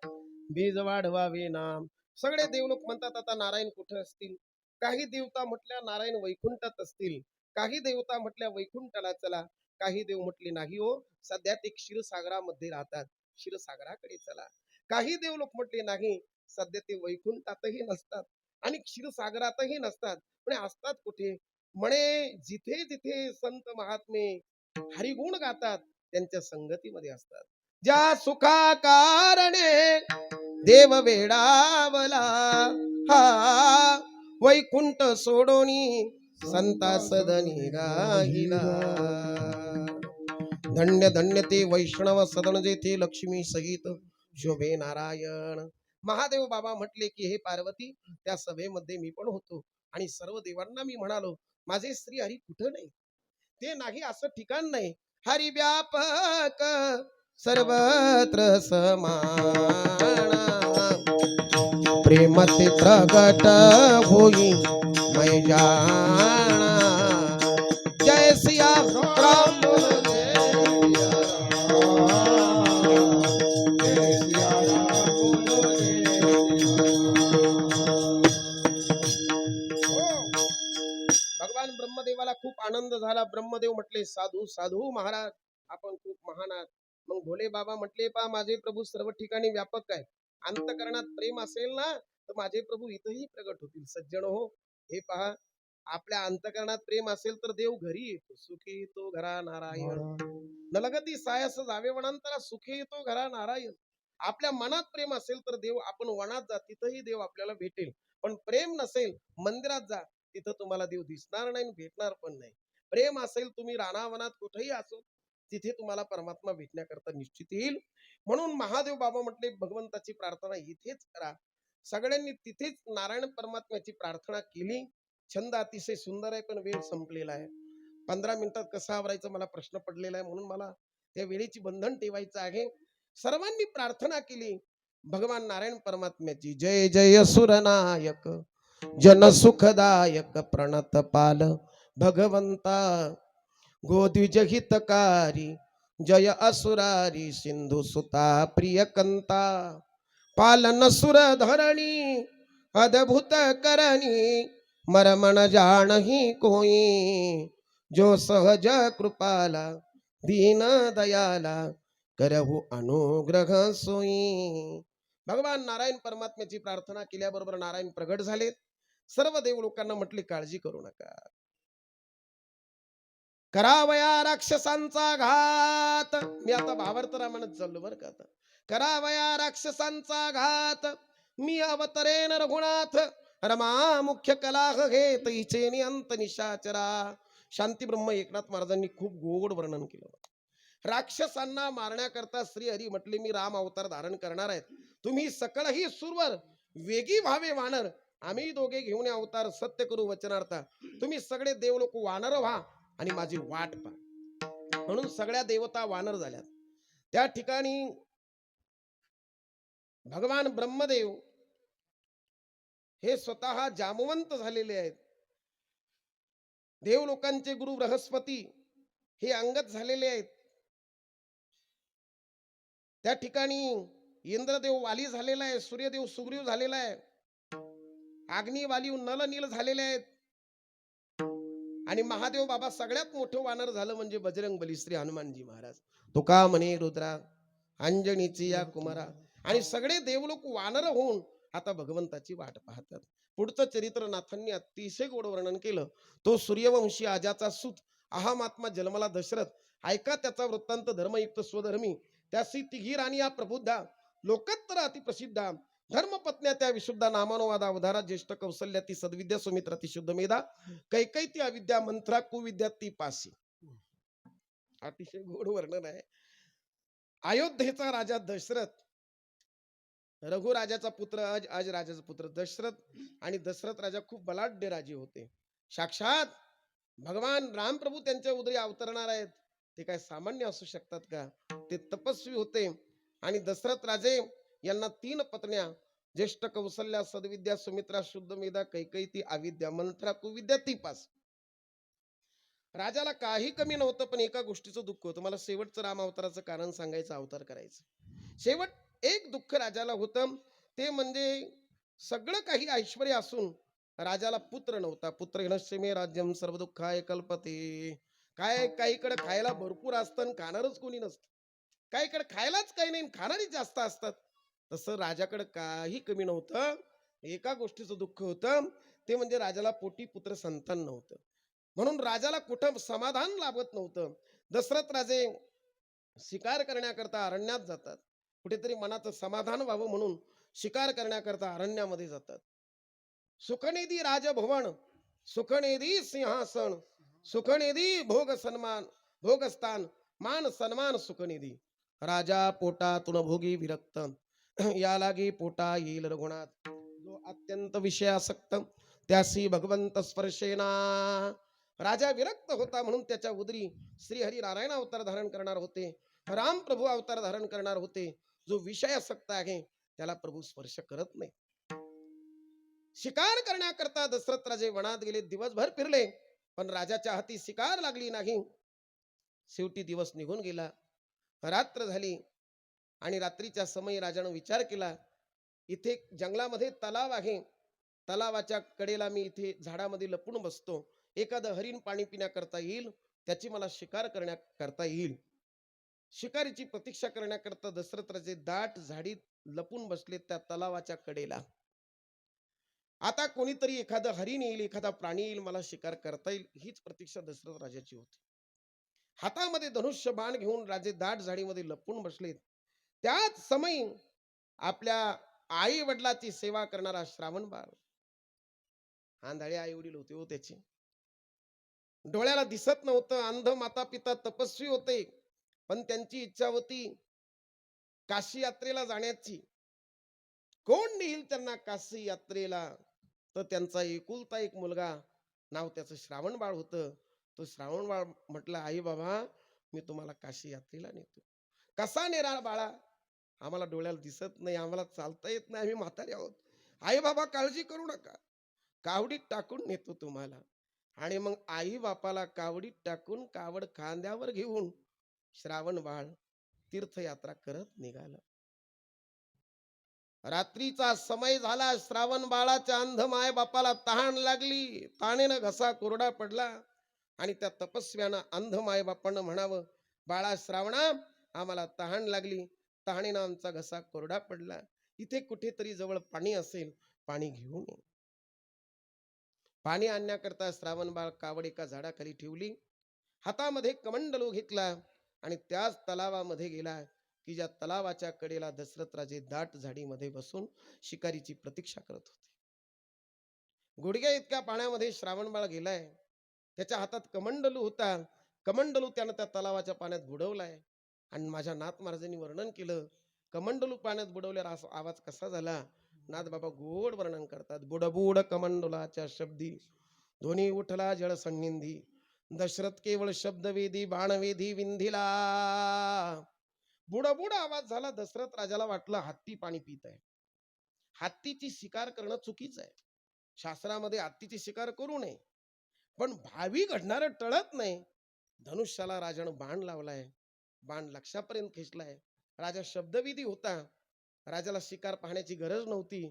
Speaker 1: बीज वाढवावे नाम. सगळे देव लोक म्हणतात आता नारायण कुठे असतील. काही देवता म्हटल्या नारायण वैकुंठात असतील, काही देवता म्हटल्या वैकुंठाला चला, काही देव म्हटले नाही हो सध्या ते क्षीरसागरामध्ये राहतात, क्षीरसागराकडे चला. काही देव लोक म्हटले नाही सध्या ते वैकुंठातही नसतात आणि क्षीरसागरातही नसतात, पण असतात कुठे म्हणे जिथे जिथे संत महात्मे हरिगुण गातात त्यांच्या संगतीमध्ये असतात. ज्या सुखा कारणे देव वेडावला हा वैकुंठ सोडोनी संता सदनी राहिला. धन्य धन्य ते वैष्णव सदन जेथे लक्ष्मी सहित शोभे नारायण. महादेव बाबा म्हटले की हे पार्वती त्या सभेमध्ये मी पण होतो आणि सर्व देवांना मी म्हणालो माझे श्री हरी कुठं नाही, ते नाही असं ठिकाण नाही. हरी व्यापक सर्वत्र समाना प्रेमते प्रगट होई मै जाना. जय सिया राम बोलो जय सिया राम.
Speaker 2: जय सिया राम बोलो जय
Speaker 1: हो. भगवान ब्रह्मदेवाला खूप आनंद झाला. ब्रह्मदेव म्हटले साधू साधू महाराज आपण खूप महान आहात. मग भोले बाबा म्हटले पा माझे प्रभू सर्व ठिकाणी व्यापक आहे, अंतकरणात प्रेम असेल ना तर माझे प्रभू इथंही प्रगट होतील. सज्जन हो हे पहा आपल्या अंतकरणात प्रेम असेल तर देव घरी येतो. सुखी येतो घरा नारायण नलगती सायस जावे वनांतरा सुखी येतो घरा नारायण. आपल्या मनात प्रेम असेल तर देव आपण वनात जा तिथंही देव आपल्याला भेटेल. पण प्रेम नसेल मंदिरात जा तिथं तुम्हाला देव दिसणार नाही भेटणार पण नाही. प्रेम असेल तुम्ही रानावनात कुठेही असो तिथे तुम्हाला परमात्मा भेटण्याकरता निश्चित येईल. म्हणून महादेव बाबा म्हटले भगवंताची प्रार्थना इथेच करा. सगळ्यांनी तिथेच नारायण परमात्म्याची प्रार्थना केली. छंद अतिशय सुंदर आहे पण वेळ संपलेला आहे. 15 मिनिटात कसं आवरायचं मला प्रश्न पडलेला आहे, म्हणून मला त्या वेळेची बंधन ठेवायचं आहे. सर्वांनी प्रार्थना केली भगवान नारायण परमात्म्याची. जय जय सुरनायक जन सुखदायक प्रणत पाल भगवंता गोद्विज हितकारी जय असुरारी सिंधु सुता प्रियकंता. पालन सुर धरणी अद्भुत करणी मरमण जानही कोई जो सहज कृपाला दीन दयाला करहु अनुग्रह सोई. भगवान नारायण परमात्म्याची प्रार्थना केल्याबरोबर नारायण प्रगट झाले. सर्व देव लोकांना म्हटले काळजी करू नका, करावया राक्षसांचा घात. मी आता भावार्थ रामायणात चाललो बरं का. आता करावया राक्षसांचा घात मी अवतरेन रघुनाथ रमा मुख्य कलाह घेत हिचे नियंत निशाचरा. शांती ब्रह्म एकनाथ महाराजांनी खूप गोड वर्णन केलं. राक्षसांना मारण्याकरता श्री हरी म्हटले मी राम अवतार धारण करणार आहेत. तुम्ही सकळही सुरवर वेगी व्हावे वानर, आम्ही दोघे घेऊन अवतार सत्य करू वचनार्था. तुम्ही सगळे देव लोक वानर व्हा आणि माझी वाट पहा. म्हणून सगळ्या देवता वानर झाल्यात. त्या ठिकाणी भगवान ब्रह्मदेव हे स्वतः जामवंत झालेले आहेत. देव लोकांचे गुरु बृहस्पती हे अंगत झालेले आहेत. त्या ठिकाणी इंद्रदेव वाली झालेला आहे, सूर्यदेव सुग्रीव झालेला आहे, अग्निवाली नल नील झालेले आहेत आणि महादेव बाबा सगळ्यात मोठं वानर झालं म्हणजे बजरंग बली श्री हनुमानजी महाराज. तुका म्हणे रुद्रा अंजनीची या कुमारा. आणि सगळे देवलोक वानर होऊन आता भगवंताची वाट पाहतात. पुढचं चरित्र नाथांनी अतिशय गोड वर्णन केलं. तो सूर्यवंशी आजाचा सूत अहामात्मा जन्मला दशरथ. ऐका त्याचा वृत्तांत. धर्मयुक्त स्वधर्मी त्यासी तिघी राणी या प्रबुद्धा लोकत्र अतिप्रसिद्धा धर्मपत्न्या त्या विशुद्धा नामानुवादा अवधारा ज्येष्ठ कौशल्या ती सद्विद्या सुमित्रा ती शुद्ध मेधा कैकई ती अविद्या मंत्रा कुविद्या ती पासी. अतिशय गोड वर्णन आहे. अयोध्येचा राजा दशरथ, रघुराजाचा पुत्र अज राजाचा पुत्र दशरथ, आणि दशरथ राजा खूप बलाढ्य राजे होते. साक्षात भगवान रामप्रभू त्यांच्या उदरी अवतरणार आहेत. ते काय सामान्य असू शकतात का? ते तपस्वी होते. आणि दशरथ राजे यांना 3 पत्न्या ज्येष्ठ कौशल्या सद्विद्या सुमित्रा शुद्ध मेधा कैकई ती अविद्या मंत्रा कुविद्या ती पास. राजाला काही कमी नव्हतं, पण एका गोष्टीचं दुःख होतं. मला शेवटचं राम अवताराचं कारण सांगायचं, अवतार करायचं. शेवट एक दुःख राजाला होतं, ते म्हणजे सगळं काही ऐश्वर्य असून राजाला पुत्र नव्हता. पुत्र हिनस्य मे राज्यम सर्व दुःखाय कल्पते. काय काहीकडे खायला भरपूर असतं आणि खाणारच कोणी नसतं. काहीकडे खायलाच काही नाही, खाणारीच जास्त असतात. तसं राजाकडे काही कमी नव्हतं. एका गोष्टीचं दुःख होतं, ते म्हणजे राजाला पोटी पुत्र संतान नव्हतं. म्हणून राजाला कुठं समाधान लाभत नव्हतं. दशरथ राजे शिकार करण्याकरता अरण्यात जातात. कुठेतरी मनाचं समाधान व्हावं म्हणून शिकार करण्याकरता अरण्यामध्ये जातात. सुखनिधी राजभवन, सुखनिधी सिंहासन, सुखनिधी भोग सन्मान, भोगस्थान, मान सन्मान सुखनिधी. राजा पोटातून भोगी विरक्त, या लागी पोटा येईल रघुनाथ. जो अत्यंत विषयासक्त, त्यासी भगवंत स्पर्शेना. राजा विरक्त होता म्हणून त्याच्या उदरी श्री हरी नारायण अवतार धारण करणार होते, राम प्रभू अवतार धारण करणार होते. जो विषयासक्त आहे त्याला प्रभू स्पर्श करत नाही. शिकार करण्याकरता दशरथ राजे वनात गेले, दिवसभर फिरले, पण राजाच्या हाती शिकार लागली नाही. शेवटी दिवस निघून गेला, रात्र झाली आणि रात्रीच्या समयी राजानं विचार केला, इथे जंगलामध्ये तलाव आहे, तलावाच्या कडेला मी इथे झाडामध्ये लपून बसतो, एखादं हरिण पाणी पिण्याकरता येईल, त्याची मला शिकार करता येईल. शिकारीची प्रतीक्षा करण्याकरता दशरथ राजे दाट झाडीत लपून बसले त्या तलावाच्या कडेला. आता कोणीतरी एखादं हरिण येईल, एखादा प्राणी येईल, मला शिकार करता येईल, हीच प्रतीक्षा दशरथ राजाची होती. हातामध्ये धनुष्य बाण घेऊन राजे दाट झाडीमध्ये लपून बसलेत. त्याच समयी आपल्या आई वडिलाची सेवा करणारा श्रावण बाळ, आंधळे आई वडील होते हो त्याचे, डोळ्याला दिसत नव्हतं, अंध माता पिता तपस्वी होते, पण त्यांची इच्छा होती काशी यात्रेला जाण्याची. कोण नेईल त्यांना काशी यात्रेला? तर त्यांचा एकुलता एक मुलगा, नाव त्याचं श्रावण बाळ होतं. तो श्रावण बाळ म्हटलं, आई बाबा मी तुम्हाला काशी यात्रेला नेतो. कसा नेणार बाळा? आम्हाला डोळ्याला दिसत नाही, आम्हाला चालता येत नाही, आम्ही म्हातारे आहोत. आई बाबा काळजी करू नका, कावडीत टाकून नेतो तुम्हाला. आणि मग आई बापाला कावडीत टाकून कावड खांद्यावर घेऊन श्रावण बाळ तीर्थयात्रा करत निघाला. रात्रीचा समय झाला, श्रावण बाळाच्या अंध माय बापाला तहान लागली, ताणेनं घसा कोरडा पडला आणि त्या तपस्व्यानं अंध माय बापानं म्हणावं, बाळा श्रावणा आम्हाला तहान लागली, तहानेनं आमचा घसा कोरडा पडला, इथे कुठेतरी जवळ पाणी असेल, पाणी घेऊन ये. पाणी आणण्याकरता श्रावण बाळ कावड एका झाडाखाली ठेवली, हातामध्ये कमंडलू घेतला आणि त्याच तलावामध्ये गेला की ज्या तलावाच्या कडेला दशरथ राजे दाट झाडीमध्ये बसून शिकारीची प्रतीक्षा करत होते. गुडघ्या इतक्या पाण्यामध्ये श्रावण बाळ गेलाय, त्याच्या हातात कमंडलू होता. कमंडलू त्यानं त्या तलावाच्या पाण्यात बुडवलाय आणि माझ्या नाथ महाराजांनी वर्णन केलं, कमंडलू पाण्यात बुडवल्यावर आवाज कसा झाला. नाथ बाबा गोड वर्णन करतात, बुडबुड कमंडलाच्या शब्दी ध्वनी उठला जळ संनिधी, दशरथ केवळ शब्दवेदी बाणवेदी विंधिला. बुडबुड आवाज झाला. दशरथ राजाला वाटलं हत्ती पाणी पित आहे. हत्तीची शिकार करणं चुकीचं आहे, शास्त्रामध्ये हत्तीची शिकार करू नये, पण भावी घडणारं टळत नाही. धनुष्याला राजानं बाण लावलाय, बाण लक्षापर्यंत खेचलाय. राजा शब्दविधी होता, राजाला शिकार पाहण्याची गरज नव्हती.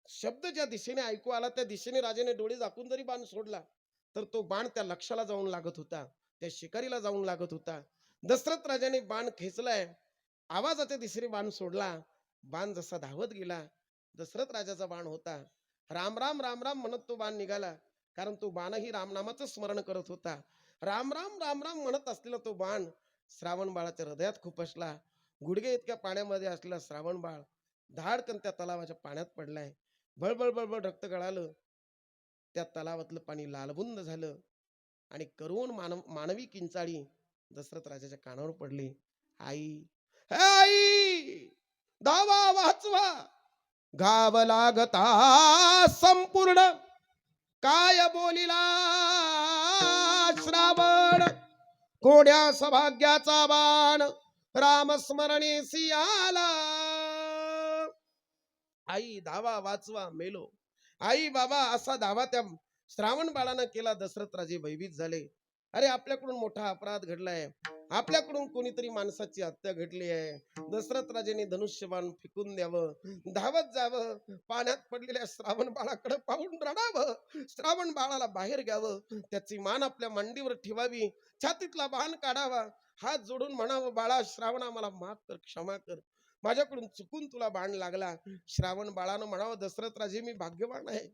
Speaker 1: शब्द ज्या दिशेने ऐकू आला त्या दिशेने राजाने डोळे झाकून जरी बाण सोडला तर तो बाण त्या लक्षाला जाऊन लागत होता, त्या शिकारीला जाऊन लागत होता. दशरथ राजाने बाण खेचलाय, आवाजाच्या दिशेने बाण सोडला, बाण जसा धावत गेला, दशरथ राजाचा बाण होता. राम राम राम राम म्हणत तो बाण निघाला, कारण तो बाणही रामनामाचं स्मरण करत होता. राम राम राम राम म्हणत असलेला तो बाण श्रावण बाळाच्या हृदयात खुपसला. गुडघे इतक्या पाण्यामध्ये असलेला श्रावण बाळ धाडकन त्या तलावाच्या पाण्यात पडलाय. बळबळ बळबळ रक्त गळालं, त्या तलावातलं पाणी लालबुंद झालं आणि करुण मानवी किंचाळी दशरथ राजाच्या कानावर पडली, आई हे आई दावा वाचवा, गाव लागता संपूर्ण, काय बोलिला श्रावण, कोड्या सौभाग्याचा बाण रामस्मरणेसी आला. आई धावा वाचवा, मेलो. आई बाबा असा धावा त्या श्रावण बाळानं केला. दशरथ राजे भयभीत झाले. अरे आपल्याकडून मोठा अपराध घडलाय, आपल्याकडून कोणीतरी माणसाची हत्या घडली आहे. दशरथ राजाने धनुष्यबाण फेकून द्यावं, धावत जावं, पाण्यात पडलेल्या श्रावण बाळाकडे पाहून रडावं, श्रावण बाळाला बाहेर घ्यावं, त्याची मान आपल्या मांडीवर ठेवावी, छातीतला बाण काढावा, हात जोडून म्हणावं, बाळा श्रावणा मला माफ कर, क्षमा कर, माझ्याकडून चुकून तुला बाण लागला. श्रावण बाळानं म्हणावं, दशरथ राजे मी भाग्यवान आहे,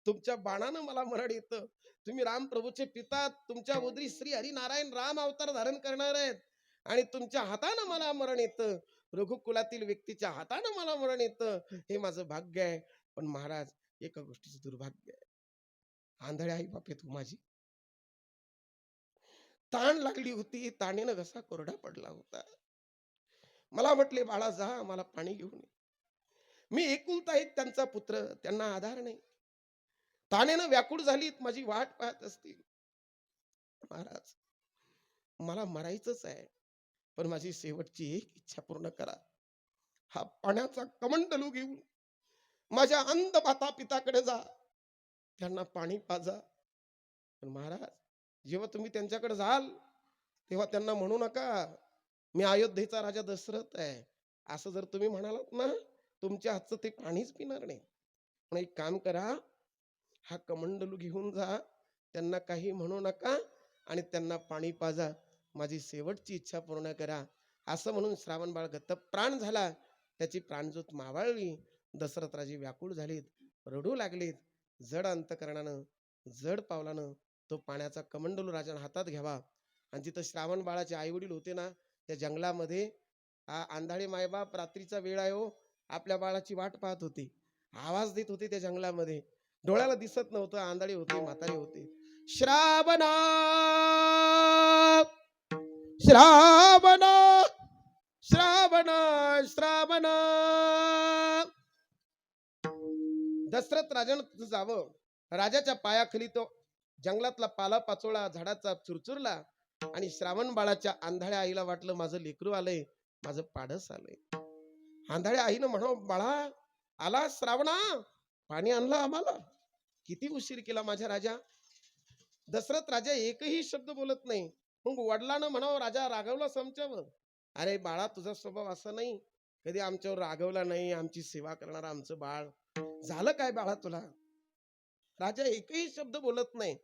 Speaker 1: तुमच्या बाणानं मला मरण येतं. तुम्ही राम प्रभूचे पिता, तुमच्या उदरी श्री हरिनारायण राम अवतार धारण करणार आहेत आणि तुमच्या हातानं मला मरण येतं, रघुकुलातील व्यक्तीच्या हातानं मला मरण येतं, हे माझं भाग्य आहे. पण महाराज एका गोष्टीचं दुर्भाग्य आहे, आंधळ्या आई बाप तू माझी, ताण लागली होती, ताणीनं घसा कोरडा पडला होता. मला म्हटले, बाळा जा मला पाणी घेऊन ये. मी एकुलता एक त्यांचा पुत्र, त्यांना आधार नाही, तानेनं व्याकुळ झालीत, माझी वाट पाहत असतील. महाराज मला मरायचंच आहे, पण माझी शेवटची एक इच्छा पूर्ण करा. हा पाण्याचा कमंडलू घेऊन माझ्या अंध माता पिताकडे जा, त्यांना पाणी पाजा. पण महाराज जेव्हा तुम्ही त्यांच्याकडे जाल तेव्हा त्यांना म्हणू नका मी अयोध्येचा राजा दशरथ आहे, असं जर तुम्ही म्हणालात ना, तुमच्या हातचं ते पाणीच पिणार नाही. पण एक काम करा, हा कमंडलू घेऊन जा, त्यांना काही म्हणू नका आणि त्यांना पाणी पाजा, माझी शेवटची इच्छा पूर्ण करा. असं म्हणून श्रावण बाळ गतप्राण झाला, त्याची प्राणज्योत मावळली. दशरथ राजे व्याकुळ झालेत, रडू लागलेत. जड अंतकरणानं, जड पावलानं तो पाण्याचा कमंडलू राजाने हातात घ्यावा. आणि जिथं श्रावण बाळाचे आई वडील होते ना, त्या जंगलामध्ये आंधळे मायबाप रात्रीचा वेळ आहे हो, आपल्या बाळाची वाट पाहत होते, आवाज देत होते त्या जंगलामध्ये. डोळ्याला दिसत नव्हतं, आंधळे होते, म्हातारे होते. श्रावणा श्रावणा श्रावणा श्रावणा. दशरथ राजानं जावं, राजाच्या पायाखाली तो जंगलातला पाला पाचोळा झाडाचा चुरचुरला आणि श्रावण बाळाच्या आंधळ्या आईला वाटलं माझं लेकरू आलंय, माझं पाडस आलंय. आंधळ्या आईनं म्हणावं, बाळा आला श्रावणा, पाणी आणलं आम्हाला, किती उशीर केला माझ्या राजा. दशरथ राजा एकही शब्द बोलत नाही. मग वडिलांना म्हणावं, राजा रागवलास आमच्यावर. अरे बाळा तुझा स्वभाव असा नाही, कधी आमच्यावर रागवला नाही, आमची सेवा करणार आमचं बाळ, झालं काय बाळा तुला. राजा एकही शब्द बोलत नाही.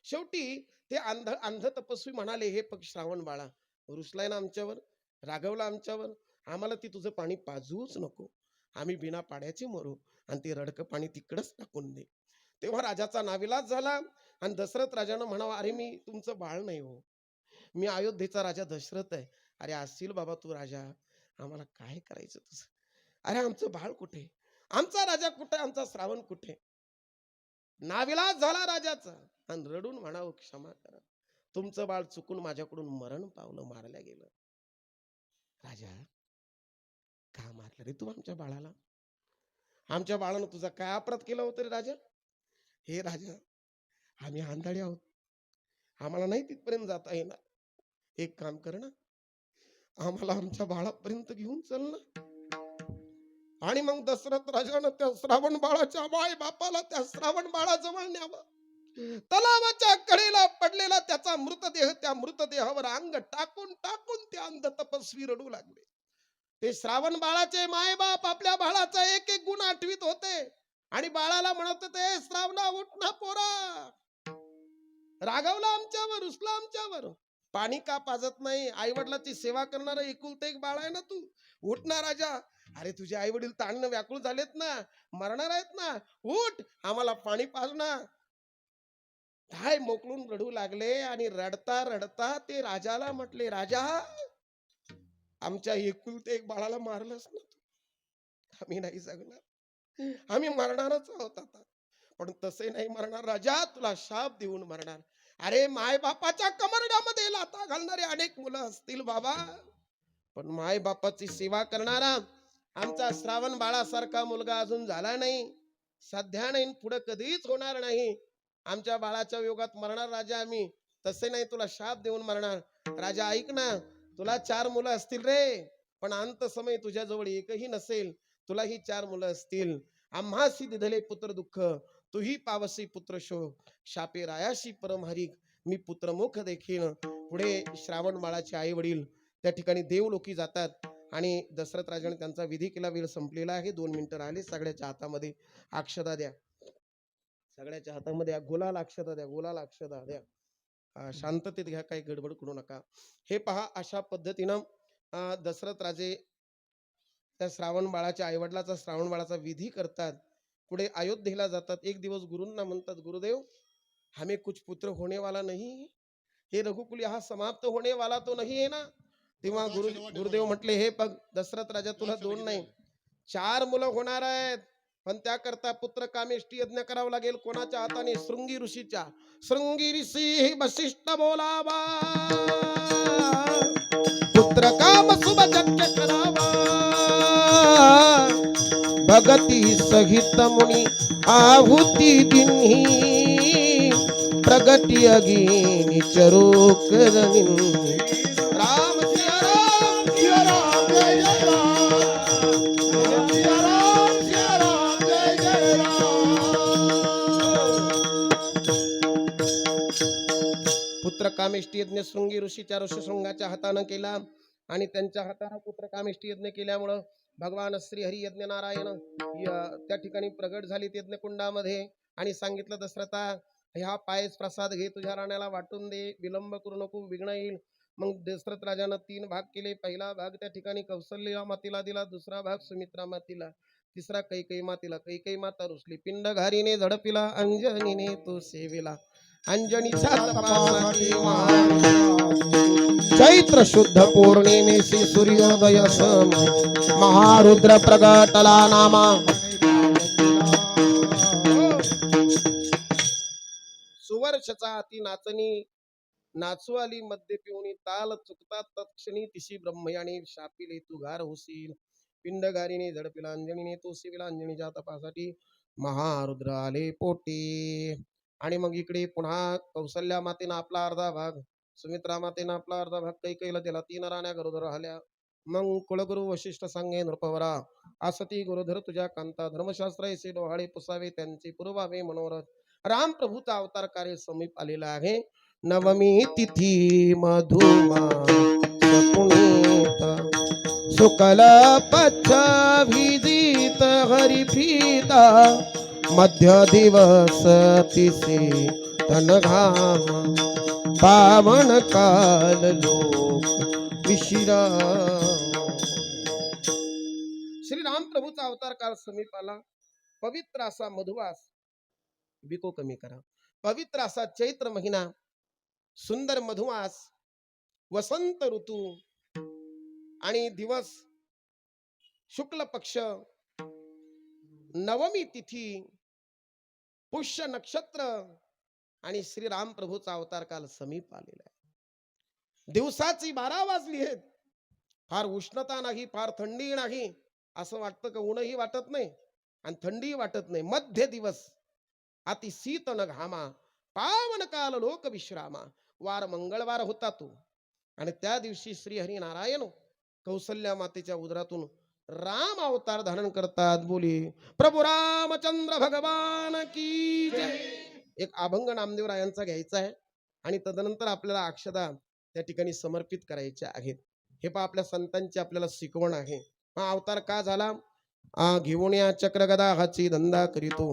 Speaker 1: शेवटी ते अंध तपस्वी म्हणाले, हे पक्ष श्रावण बाळा, रुसलाय ना आमच्यावर, रागवला आमच्यावर, आम्हाला ती तुझं पाणी पाजूच नको, आम्ही बिना पाण्याचे मरू आणि ते रडकं पाणी तिकडच टाकून दे. तेव्हा राजाचा नाविलाज झाला आणि दशरथ राजानं म्हणावं, अरे मी तुमचं बाळ नाही हो, मी अयोध्येचा राजा दशरथ आहे. अरे असशील बाबा तू राजा, आम्हाला काय करायचं तुझं. अरे आमचं बाळ कुठे, आमचा राजा कुठे, आमचा श्रावण कुठे. नाविलाज झाला राजाचा आणि रडून म्हणावं, क्षमा करा, तुमचं बाळ चुकून माझ्याकडून मरण पावलं, मारल्या गेलं. राजा का मारलं रे तू आमच्या बाळाला, आमच्या बाळानं तुझा काय अपराध केला होता रे राजा. हे राजा आम्ही आंधळे आहोत, आम्हाला नाही तिथपर्यंत जाता येणार, एक काम कर ना, आम्हाला आमच्या बाळापर्यंत घेऊन चल ना. आणि मग दशरथ राजानं त्या श्रावण बाळाच्या माय बापाला त्या श्रावण बाळाजवळ न्यावं. तलावाच्या कडेला पडलेला त्याचा मृतदेह, त्या मृतदेहावर अंग टाकून टाकून ते अंध तपस्वी रडू लागले. ते श्रावण बाळाचे माय बाप आपल्या बाळाचा एक एक गुण आठवीत होते आणि बाळाला म्हणत होते, श्रावणा उठ ना पोरा, रागवला आमच्यावर, रुसला आमच्यावर, पाणी का पाजत नाही, आई वडिलांची सेवा करणारा एकुलते एक बाळ आहे ना तू, उठ ना राजा. अरे तुझे आई वडील ताणनं व्याकुळ झालेत ना, मरणार आहेत ना, उठ आम्हाला पाणी पाज ना. काय मोकळून रडू लागले आणि रडता रडता ते राजाला म्हटले, राजा आमच्या एकुलते एक बाळाला मारलंस ना तू, आम्ही नाही जगणार, आम्ही मरणारच आहोत आता. पण तसे नाही मरणार राजा, तुला शाप देऊन मरणार. अरे माय बापाच्या कमरडामध्ये लाथा घालणारे अनेक मुलं असतील बाबा, पण माय बापाची सेवा करणारा आमचा श्रावण बाळासारखा मुलगा अजून झाला नाही, सध्या नाही, पुढे कधीच होणार नाही. आमच्या बाळाच्या योगात मरणार राजा आम्ही, तसे नाही तुला शाप देऊन मरणार. राजा ऐक ना, तुला 4 मुलं असतील रे, पण अंत समय तुझ्याजवळ एकही नसेल, तुला ही 4 मुलं असतील. आम्हासी दिधले पुत्र दुःख, तुही पावसी पुत्र शोक, शापे रायाशी परमहरिक, मी पुत्रमुख देखील. पुढे श्रावण बाळाचे आई वडील त्या ठिकाणी देवलोकी जातात आणि दशरथ राजाने त्यांचा विधी केला. वेळ संपलेला आहे, 2 मिनिटं राहिले. सगळ्याच्या हातामध्ये अक्षता द्या, सगळ्याच्या हातामध्ये गुलाल अक्षता द्या, गुलाल अक्षता द्या. शांततेत घ्या, काही गडबड करू नका. हे पहा, अशा पद्धतीनं दशरथ राजे त्या श्रावण बाळाच्या आईवडिलाचा श्रावण बाळाचा विधी करतात. पुढे अयोध्येला जातात. एक दिवस गुरूंना म्हणतात, गुरुदेव हमें कुछ पुत्र होने वाला नहीं है, हे रघुकुल यहाँ समाप्त होने वाला तो नहीं है ना. तेव्हा गुरुदेव म्हटले, हे बघ दशरथ राजा, तुला 2 नाही 4 मुलं होणार आहेत, पण त्याकरता पुत्र कामेष्टी यज्ञ करावा लागेल. कोणाच्या हाताने? शृंगी ऋषीच्या. शृंगी ऋषी वशिष्ठ बोलावा, पुत्र काम शुभ यज्ञ करावा. भगती सहित मुनी आहुती दिन्ही, प्रगती अगिनी चरोक रंगिनी. राम सिया राम,
Speaker 2: सिया राम जय जय राम, सिया राम जय जय राम.
Speaker 1: पुत्र कामेष्टी यज्ञ शृंगी ऋषीच्या ऋषशृंगाच्या हातानं केला आणि त्यांच्या हाताने पुत्र कामेष्टी यज्ञ केल्यामुळं भगवान श्री हरी यज्ञ नारायण त्या ठिकाणी प्रगट झाली यज्ञकुंडामध्ये आणि सांगितलं, दशरथा ह्या पायस प्रसाद घे, तुझ्या राण्याला वाटून दे, विलंब करू नको, विघ्न येईल. मग दशरथ राजानं 3 भाग केले. पहिला भाग त्या ठिकाणी कौशल्य मातेला दिला, दुसरा भाग सुमित्रा मातेला, तिसरा कैकेयी मातेला. कैकेयी माता रुसली, पिंड घारीने झडपिला, अंजनीने तो सेविला. अंजनीच्या तपासाठी चैत्र शुद्ध पौर्णिमेसी सूर्योदय समय, महारुद्र प्रगटला नामा. सुवर्षचा हाती नाचणी नाचू आली, मध्य पिऊनी ताल चुकतात तत्क्षणी, तिशी ब्रह्मयाने शापिले तू घार होशील. पिंडगारीने झडपिला, अंजनीने तो सेविला. अंजनीच्या तपासाठी महारुद्र आले पोटी. आणि मग इकडे पुन्हा कौशल्या मातेनं आपला अर्धा भाग, सुमित्रा मातेनं आपला अर्धा भाग कैकेयीला दिला. 3 राण्या गरोदर राहिल्या. मग कुलगुरु वशिष्ठ सांगे, नृपवरा आसती गुरुधर तुझ्या कांता, धर्मशास्त्र ऐसे डोहाळे पुसावे, त्यांचे पुरवावे मनोरथ. राम प्रभूचा अवतार कार्य समीप आलेला आहे. नवमी तिथी मधुमा सपुनीत, शुक्ल पक्ष भिजित हरिप्रीता, मध्य दिवस तिसे तनघाम, पावन काल लोक विश्राम. श्री राम प्रभूचा अवतार काल समीप आला. पवित्र असा मधुवास, बिको कमी करा, पवित्र असा चैत्र महिना, सुंदर मधुवास, वसंत ऋतू आणि दिवस शुक्ल पक्ष, नवमी तिथी, पुष्य नक्षत्र आणि श्री राम प्रभूचा अवतार काल समीप आलेला आहे. दिवसाची 12 वाजली आहेत. फार उष्णता नाही, फार थंडी नाही, असं वाटतं का ऊनही वाटत नाही आणि थंडी वाटत नाही. मध्य दिवस, अति शीत न घामा, पावन काल लोक विश्रामा. वार मंगळवार होता तो आणि त्या दिवशी श्री हरी नारायण कौशल्या मातेच्या उदरातून राम अवतार धारण करतात. बोली प्रभू रामचंद्र भगवान की जय. एक अभंग नामदेवरायांचा घ्यायचा आहे आणि तदनंतर आपल्याला अक्षता त्या ठिकाणी समर्पित करायच्या आहेत. हे पहा, आपल्या संतांची आपल्याला शिकवण आहे. हा अवतार का झाला? घेऊन या चक्र गदा हाची धंदा करीतो,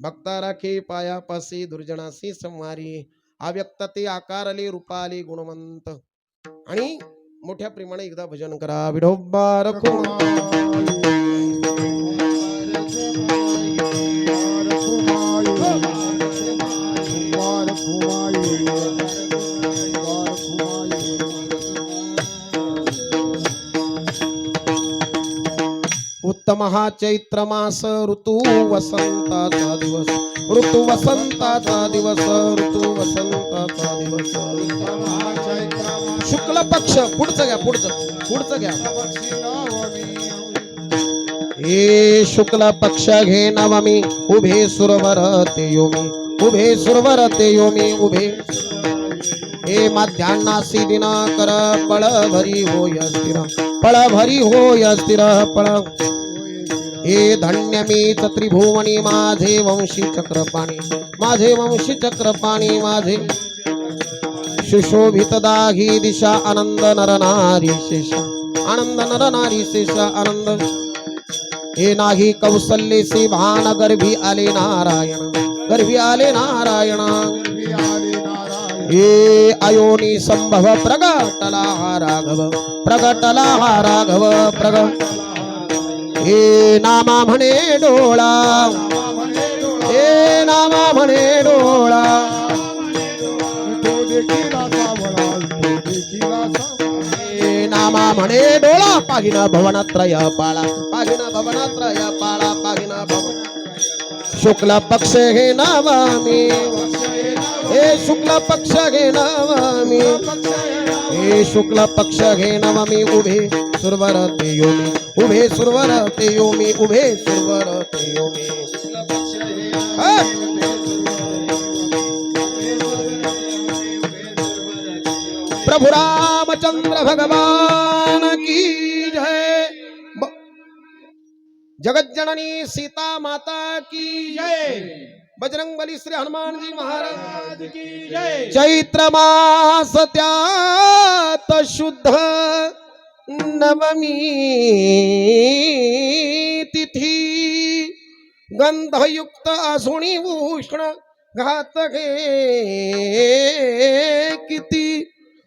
Speaker 1: भक्ता राखे पायापासी, दुर्जनासी संवारी, अव्यक्त ते आकारले रूपाले गुणवंत. आणि मोठ्या प्रेमाने एकदा भजन करा. विठोबा रखुमाई, उत्तम हा चैत्र मास, ऋतू वसंताचा दिवस, ऋतू वसंताचा दिवस, ऋतू वसंताचा दिवस. शुक्ल पक्ष, पुढचं घ्या, पुढचं घ्या. हे शुक्ल पक्ष घे नवमी, उभे सुरवर ते योमी, उभे सुरवर ते योमी, उभे. हे मध्यान्नासी दिनाकर, पळ भरी होय स्थिर, पळ भरी होय स्थिर, पळ. हे धन्य मीच त्रिभुवनी, माझे वंशी चक्रपाणी, माझे वंशी चक्रपाणी, माझे. सुशोभित दाही दिशा आनंद नर नारी शेषा आनंद नर नारी शेषा आनंद हे नाही कौसल्येसी भान गर्भी आले नारायण गर्भी आले नारायण
Speaker 2: गर्भी आले नारायण
Speaker 1: हे अयोनी संभव प्रगटला हा राघव प्रगटला हा राघव प्रगट हे नामा म्हणे डोळा
Speaker 2: नामा म्हणे डोळा
Speaker 1: हे नामा म्हणे डोळा
Speaker 2: तो देखीला सावळा तो देखीला सावळा
Speaker 1: हे नामा म्हणे डोळा पाहिना भवनात्रय पाळा पाहिना भवनात्रय पाळा पाहिना भवन शुक्ल पक्ष हे नावामी हे शुक्ल पक्ष घे नावामी हे शुक्ल पक्ष घे नवमी उभे सुरवर ते योमी उभे सुरवर ते योमी उभे सुरवर ते योमी हा? प्रभु रामचंद्र भगवान की जय जगत जननी सीता माता की जय बजरंग बली श्री हनुमान जी महाराज
Speaker 2: की जय
Speaker 1: चैत्र मास त्यात शुद्ध नवमी तिथी गंधयुक्त असुणी उष्ण घात घे किती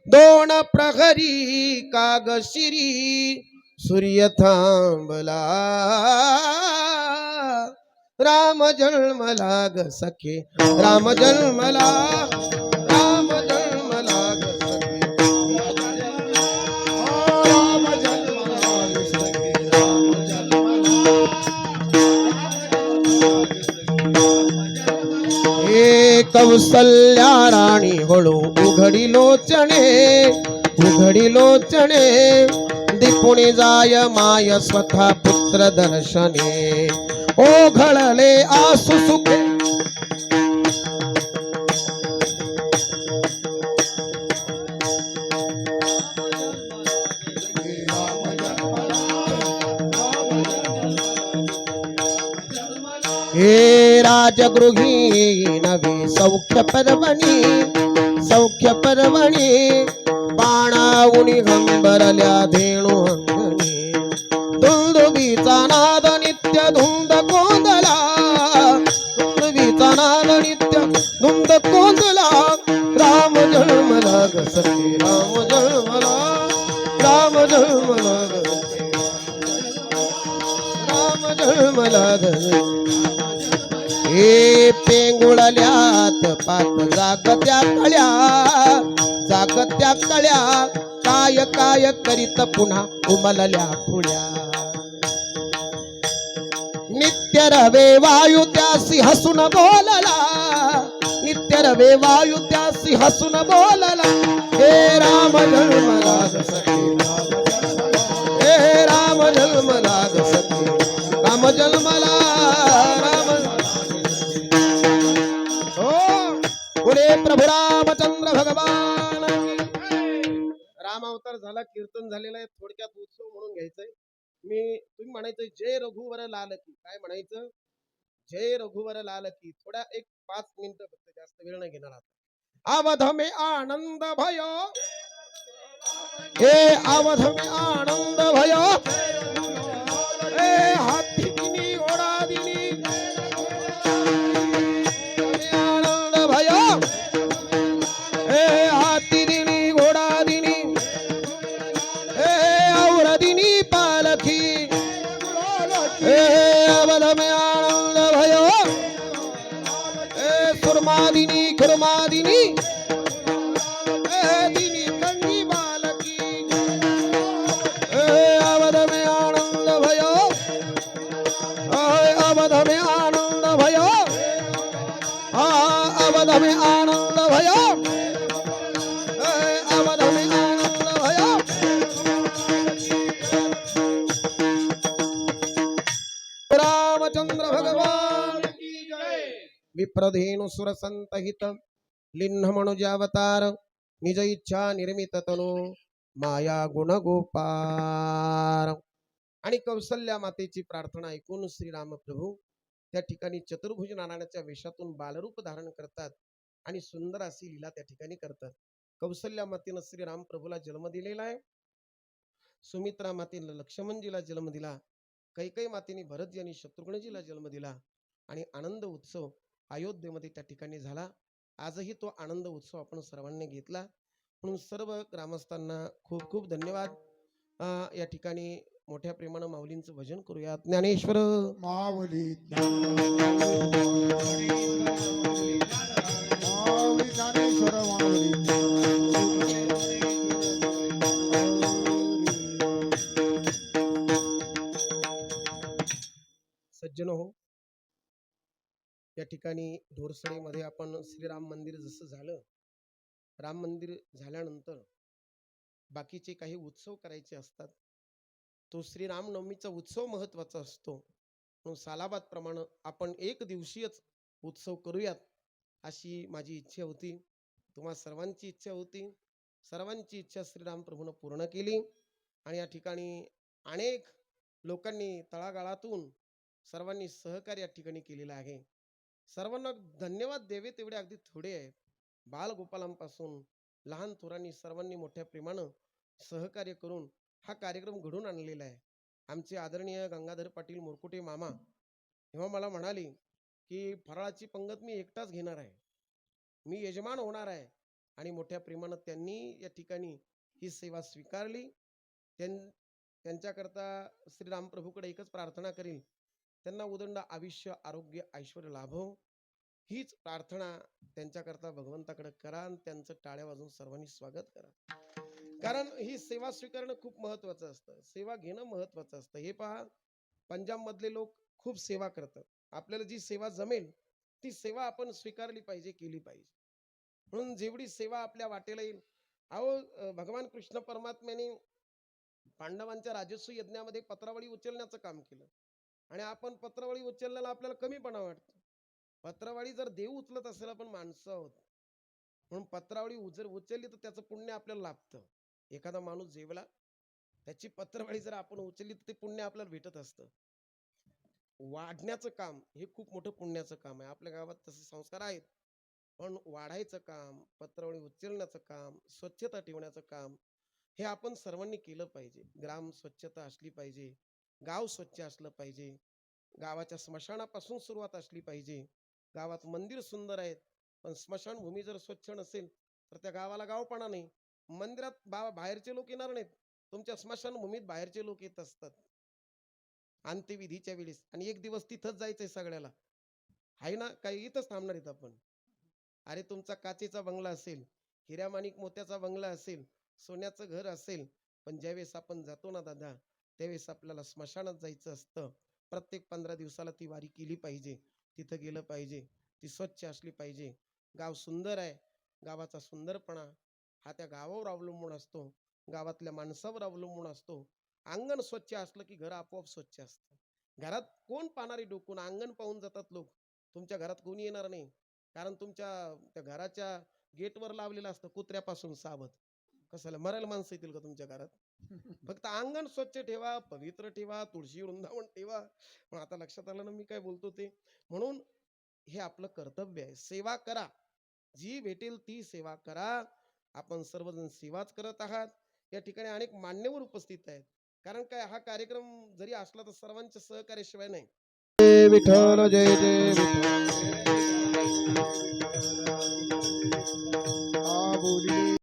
Speaker 1: दोन प्रहरी कागशिरी सूर्य थांबला राम जन्मला ग सखे राम जन्मला राम जन्मला ग सखे
Speaker 2: राम जन्मला सखे राम
Speaker 1: हे कौसल्या राणी हळू उघडी लोचणे दिपुणी जाय माय स्वतः पुत्र दर्शने ओघळले आसु सुखे हे राजगृही नवी सौख्य पर्वणी बाणावुनी हंबरल्या धेणू अंगणी धुंदुबीचा नाद नित्य धुंद कोंदला धुंदुबीचा नाद नित्य धुंद कोंदला राम जन्मला ग सखे राम जन्मला ग सखे राम जन्मला ग हे पेंगुळल्यात पात जागत्या कळ्या काय काय करीत पुन्हा उमलल्या खुळ्या नित्य रवे वायू त्यासी हसून बोलला नित्य रवे वायू त्यासी हसून बोलला हे राम जन्मला ग सखे हे राम जन्मला ग सखे राम जन्मला राम बोले प्रभु रामचंद्र भगवान राम अवतार झाला कीर्तन झालेलं आहे थोडक्यात उत्सव म्हणून घ्यायचंय तुम्ही म्हणायचं जय रघुवर लाल की काय म्हणायचं जय रघुवर लाल की थोड्या एक 5 मिनिटं फक्त जास्त वेळ नाही घेणार आता अवध में आनंद भयो हे अवध में आनंद भयो हे हाथी दिनी घोडा दिनी आनंद भयो हे हाथी दिनी घोडा दिनी हे और दिनी पालखी हे अवध में आनंद भयो हे सुरमादिनी खुरमादिनी हे दिनी कंगी बालकी हे अवध में आनंद भयो अवध में आनंद भयो अवध में आनंद भयो अवध में आनंद भयो रामचंद्र भगवान की जय विप्रधेनु सुर संतहित लिन्ह मनुजावतार निज इच्छा निर्मित तनु माया गुण गोपार आणि कौसल्या मातेची प्रार्थना ऐकून श्रीराम प्रभू त्या ठिकाणी चतुर्भुज नारायणाच्या वेशातून बालरूप धारण करतात आणि सुंदर अशी लीला त्या ठिकाणी करतात कौसल्या मातेनं श्रीराम प्रभूला जन्म दिलेला आहे. सुमित्रा मातेनं लक्ष्मणजीला जन्म दिला. कैकेयी मातेने भरतजी आणि शत्रुघ्नजीला जन्म दिला आणि आनंद उत्सव अयोध्येमध्ये त्या ठिकाणी झाला. आजही तो आनंद उत्सव आपण सर्वांनी घेतला. म्हणून सर्व ग्रामस्थांना खूप खूप धन्यवाद. या ठिकाणी मोठ्या प्रेमानं माऊलींचं भजन करूयात. ज्ञानेश्वर
Speaker 2: माऊली माऊली ज्ञानेश्वर माऊली
Speaker 1: सज्जन हो, या ठिकाणी ढोरसडेमध्ये आपण श्रीराम मंदिर जसं झालं, राम मंदिर झाल्यानंतर बाकीचे काही उत्सव करायचे असतात. तो श्रीरामनवमीचा उत्सव महत्वाचा असतो. म्हणून सालाबाद प्रमाणे आपण एक दिवशीयच उत्सव करूयात अशी माझी इच्छा होती. तुम्हा सर्वांची इच्छा होती. सर्वांची इच्छा श्रीराम प्रभूनं पूर्ण केली आणि या ठिकाणी अनेक लोकांनी तळागाळातून सर्वांनी सहकार्य या ठिकाणी केलेलं आहे. सर्वांना धन्यवाद द्यावे तेवढे अगदी थोडे आहेत. बालगोपालांपासून लहान थोरांनी सर्वांनी मोठ्या प्रेमानं सहकार्य करून हा कार्यक्रम घडून आणलेला आहे. आमचे आदरणीय गंगाधर पाटील मोरकुटे मामा तेव्हा मला म्हणाले की फराळाची पंगत मी एकटाच घेणार आहे, मी यजमान होणार आहे आणि मोठ्या प्रेमानं त्यांनी या ठिकाणी ही सेवा स्वीकारली. त्यांच्याकरता श्रीराम प्रभूकडे एकच प्रार्थना करेल, त्यांना उदंड आयुष्य आरोग्य ऐश्वर्य लाभो हीच प्रार्थना त्यांच्याकरता भगवंताकडे करा आणि त्यांचं टाळ्या वाजवून सर्वांनी स्वागत करा. कारण ही सेवा स्वीकारणं खूप महत्वाचं असतं, सेवा घेणं महत्वाचं असतं. हे पहा, पंजाब मधले लोक खूप सेवा करतात. आपल्याला जी सेवा जमेल ती सेवा आपण स्वीकारली पाहिजे, केली पाहिजे. म्हणून जेवढी सेवा आपल्या वाटेला येईल. अहो, भगवान कृष्ण परमात्म्याने पांडवांच्या राजस्व यज्ञामध्ये पत्रावळी उचलण्याचं काम केलं आणि आपण पत्रावळी उचलण्याला आपल्याला कमीपणा वाटतो. पत्रावळी जर देव उचलत असेल, आपण माणसं आहोत, म्हणून पत्रावळी जर उचलली तर त्याचं पुण्य आपल्याला लाभतं. एखादा माणूस जेवला, त्याची पत्रावळी जर आपण उचलली तर ते पुण्य आपल्याला भेटत असतं. वाढण्याचं काम हे खूप मोठं पुण्याचं काम आहे. आपल्या गावात तसे संस्कार आहेत, पण वाढायचं काम, पत्रावळी उचलण्याचं काम, स्वच्छता ठेवण्याचं काम हे आपण सर्वांनी केलं पाहिजे. ग्राम स्वच्छता असली पाहिजे, गाव स्वच्छ असलं पाहिजे, गावाच्या स्मशानापासून सुरुवात असली पाहिजे. गावात मंदिर सुंदर आहेत, पण स्मशानभूमी जर स्वच्छ नसेल तर त्या गावाला गावपणा नाही. मंदिरात बाहेरचे लोक येणार नाहीत, तुमच्या स्मशानभूमीत बाहेरचे लोक येत असतात अंत्यविधीच्या वेळेस, आणि एक दिवस तिथंच जायचंय सगळ्याला. आहे ना, काही इथंच थांबणार आहेत आपण. अरे, तुमचा काचेचा बंगला असेल, हिऱ्या माणिक मोत्याचा बंगला असेल, सोन्याचं घर असेल, पण ज्यावेळेस आपण जातो ना दादा, त्यावेळेस आपल्याला स्मशानात जायचं असतं. प्रत्येक 15 दिवसाला ती वारी केली पाहिजे, तिथं गेलं पाहिजे, ती स्वच्छ असली पाहिजे. गाव सुंदर आहे, गावाचा सुंदरपणा हा त्या गावावर अवलंबून असतो, गावातल्या माणसावर अवलंबून असतो. अंगण स्वच्छ असलं की घर आपोआप स्वच्छ असतं. घरात कोण पाहणारी डोकून अंगण पाहून जातात लोक, तुमच्या घरात कोणी येणार नाही. कारण तुमच्या त्या घराच्या गेटवर लावलेलं असतं कुत्र्यापासून सावध. कशाला मरायला माणसं येतील का तुमच्या घरात? फक्त अंगण स्वच्छ ठेवा, पवित्र ठेवा, तुळशी वृंदावन ठेवा. पण आता लक्षात आलं ना मी काय बोलतो ते. म्हणून हे आपलं कर्तव्य आहे, सेवा करा, जी भेटेल ती सेवा करा. आपण सर्वजण सेवाच करत आहात. या ठिकाणी अनेक मान्यवर उपस्थित आहेत. कारण काय, हा कार्यक्रम जरी असला तर सर्वांच्या सहकार्याशिवाय नाही.
Speaker 2: जय विठ्ठल जय जय विठ्ठल.